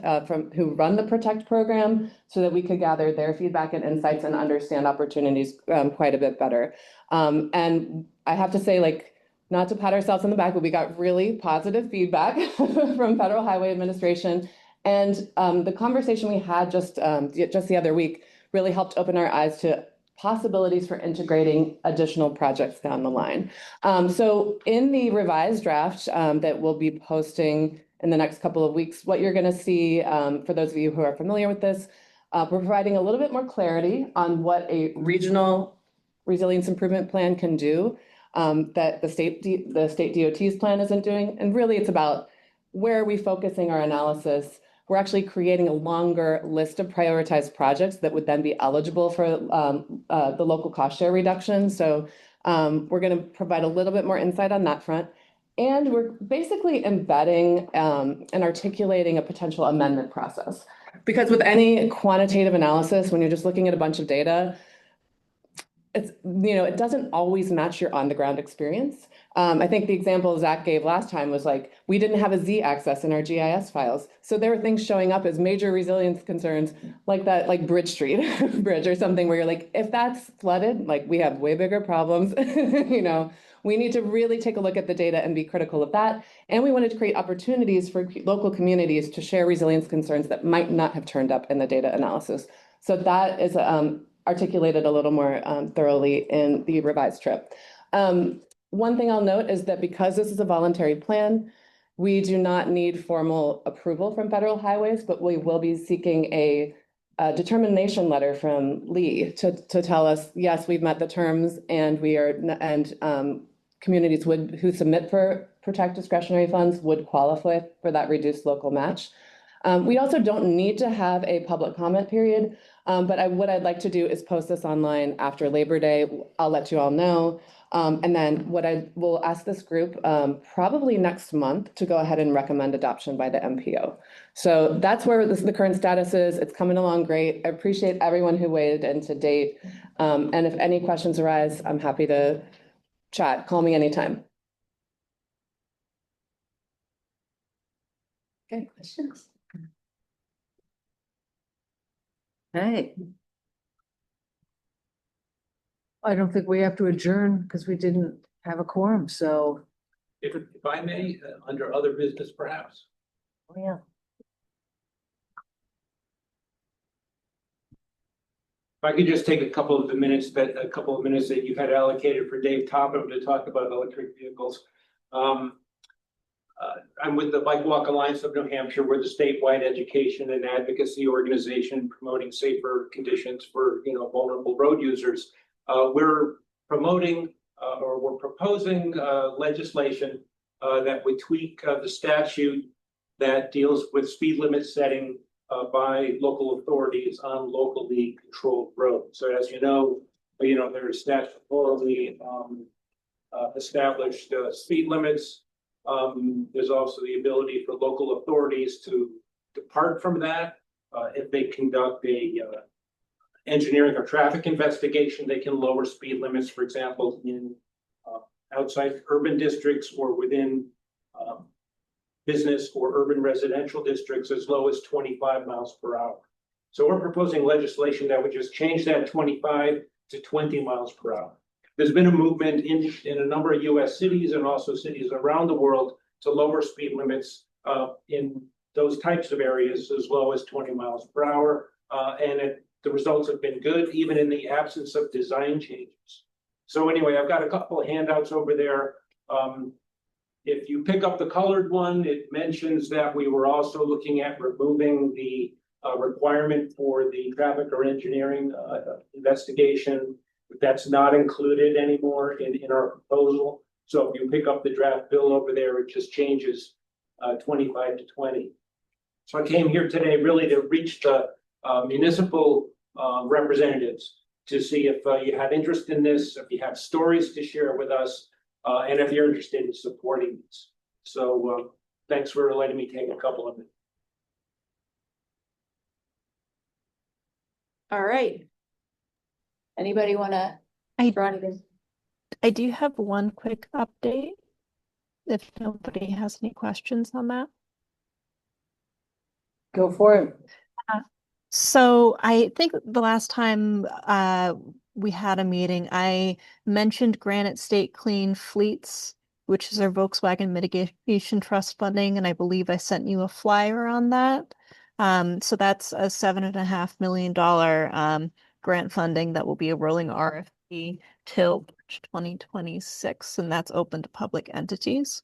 who run the PROTECT program so that we could gather their feedback and insights and understand opportunities quite a bit better. And I have to say, like, not to pat ourselves on the back, but we got really positive feedback from Federal Highway Administration. And the conversation we had just the other week really helped open our eyes to possibilities for integrating additional projects down the line. So in the revised draft that we'll be posting in the next couple of weeks, what you're going to see, for those of you who are familiar with this, we're providing a little bit more clarity on what a regional resilience improvement plan can do that the state DOT's plan isn't doing. And really it's about where are we focusing our analysis. We're actually creating a longer list of prioritized projects that would then be eligible for the local cost share reduction. So we're going to provide a little bit more insight on that front. And we're basically embedding and articulating a potential amendment process. Because with any quantitative analysis, when you're just looking at a bunch of data, it's, it doesn't always match your on-the-ground experience. I think the example Zach gave last time was like, we didn't have a Z-axis in our GIS files. So there were things showing up as major resilience concerns like that, like Bridge Street bridge or something where you're like, if that's flooded, like we have way bigger problems, we need to really take a look at the data and be critical of that. And we wanted to create opportunities for local communities to share resilience concerns that might not have turned up in the data analysis. So that is articulated a little more thoroughly in the revised trip. One thing I'll note is that because this is a voluntary plan, we do not need formal approval from Federal Highways, but we will be seeking a determination letter from Lee to tell us, yes, we've met the terms and communities who submit for PROTECT discretionary funds would qualify for that reduced local match. We also don't need to have a public comment period, but what I'd like to do is post this online after Labor Day. I'll let you all know. And then what I will ask this group probably next month to go ahead and recommend adoption by the MPO. So that's where the current status is. It's coming along great. I appreciate everyone who weighed in to date. And if any questions arise, I'm happy to chat. Call me anytime. Okay, questions? Hey. I don't think we have to adjourn because we didn't have a quorum, so. If I may, under other business perhaps. Oh, yeah. If I could just take a couple of minutes that you had allocated for Dave Topham to talk about electric vehicles. I'm with the Bike Walk Alliance of New Hampshire. We're the statewide education and advocacy organization promoting safer conditions for vulnerable road users. We're promoting or we're proposing legislation that would tweak the statute that deals with speed limit setting by local authorities on locally controlled roads. So as you know, there are statutorily established speed limits. There's also the ability for local authorities to depart from that. If they conduct a engineering or traffic investigation, they can lower speed limits, for example, in outside urban districts or within business or urban residential districts as low as 25 miles per hour. So we're proposing legislation that would just change that 25 to 20 miles per hour. There's been a movement in a number of US cities and also cities around the world to lower speed limits in those types of areas as low as 20 miles per hour. The results have been good, even in the absence of design changes. So anyway, I've got a couple of handouts over there. If you pick up the colored one, it mentions that we were also looking at removing the requirement for the traffic or engineering investigation. That's not included anymore in our proposal. So if you pick up the draft bill over there, it just changes 25 to 20. So I came here today really to reach the municipal representatives to see if you have interest in this, if you have stories to share with us, and if you're interested in supporting this. So thanks for letting me take a couple of minutes. All right. Anybody want to? I do have one quick update, if nobody has any questions on that. Go for it. So I think the last time we had a meeting, I mentioned Granite State Clean Fleets, which is our Volkswagen Mitigation Trust funding, and I believe I sent you a flyer on that. So that's a $7.5 million grant funding that will be a rolling RFP till 2026, and that's open to public entities.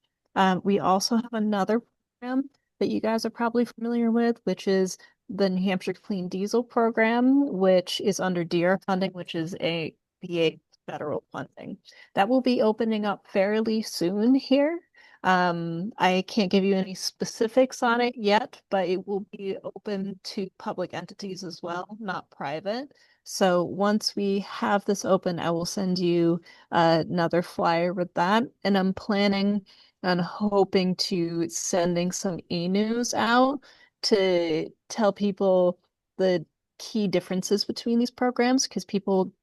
We also have another program that you guys are probably familiar with, which is the New Hampshire Clean Diesel Program, which is under DEER funding, which is a VA federal funding. That will be opening up fairly soon here. I can't give you any specifics on it yet, but it will be open to public entities as well, not private. So once we have this open, I will send you another flyer with that. And I'm planning on hoping to sending some e-news out to tell people the key differences between these programs, because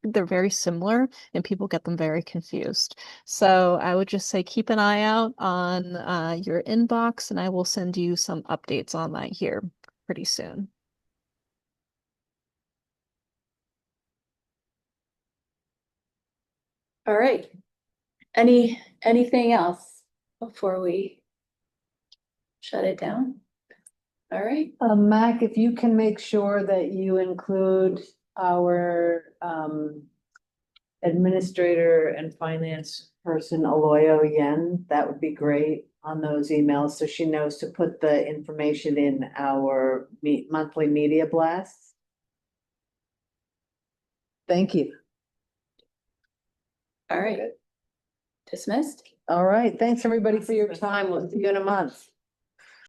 they're very similar and people get them very confused. So I would just say keep an eye out on your inbox, and I will send you some updates on that here pretty soon. All right. Anything else before we shut it down? All right. Mac, if you can make sure that you include our administrator and finance person, Aloyo Yen, that would be great on those emails, so she knows to put the information in our monthly media blasts. Thank you. All right. Dismissed. All right. Thanks, everybody, for your time. We'll see you in a month.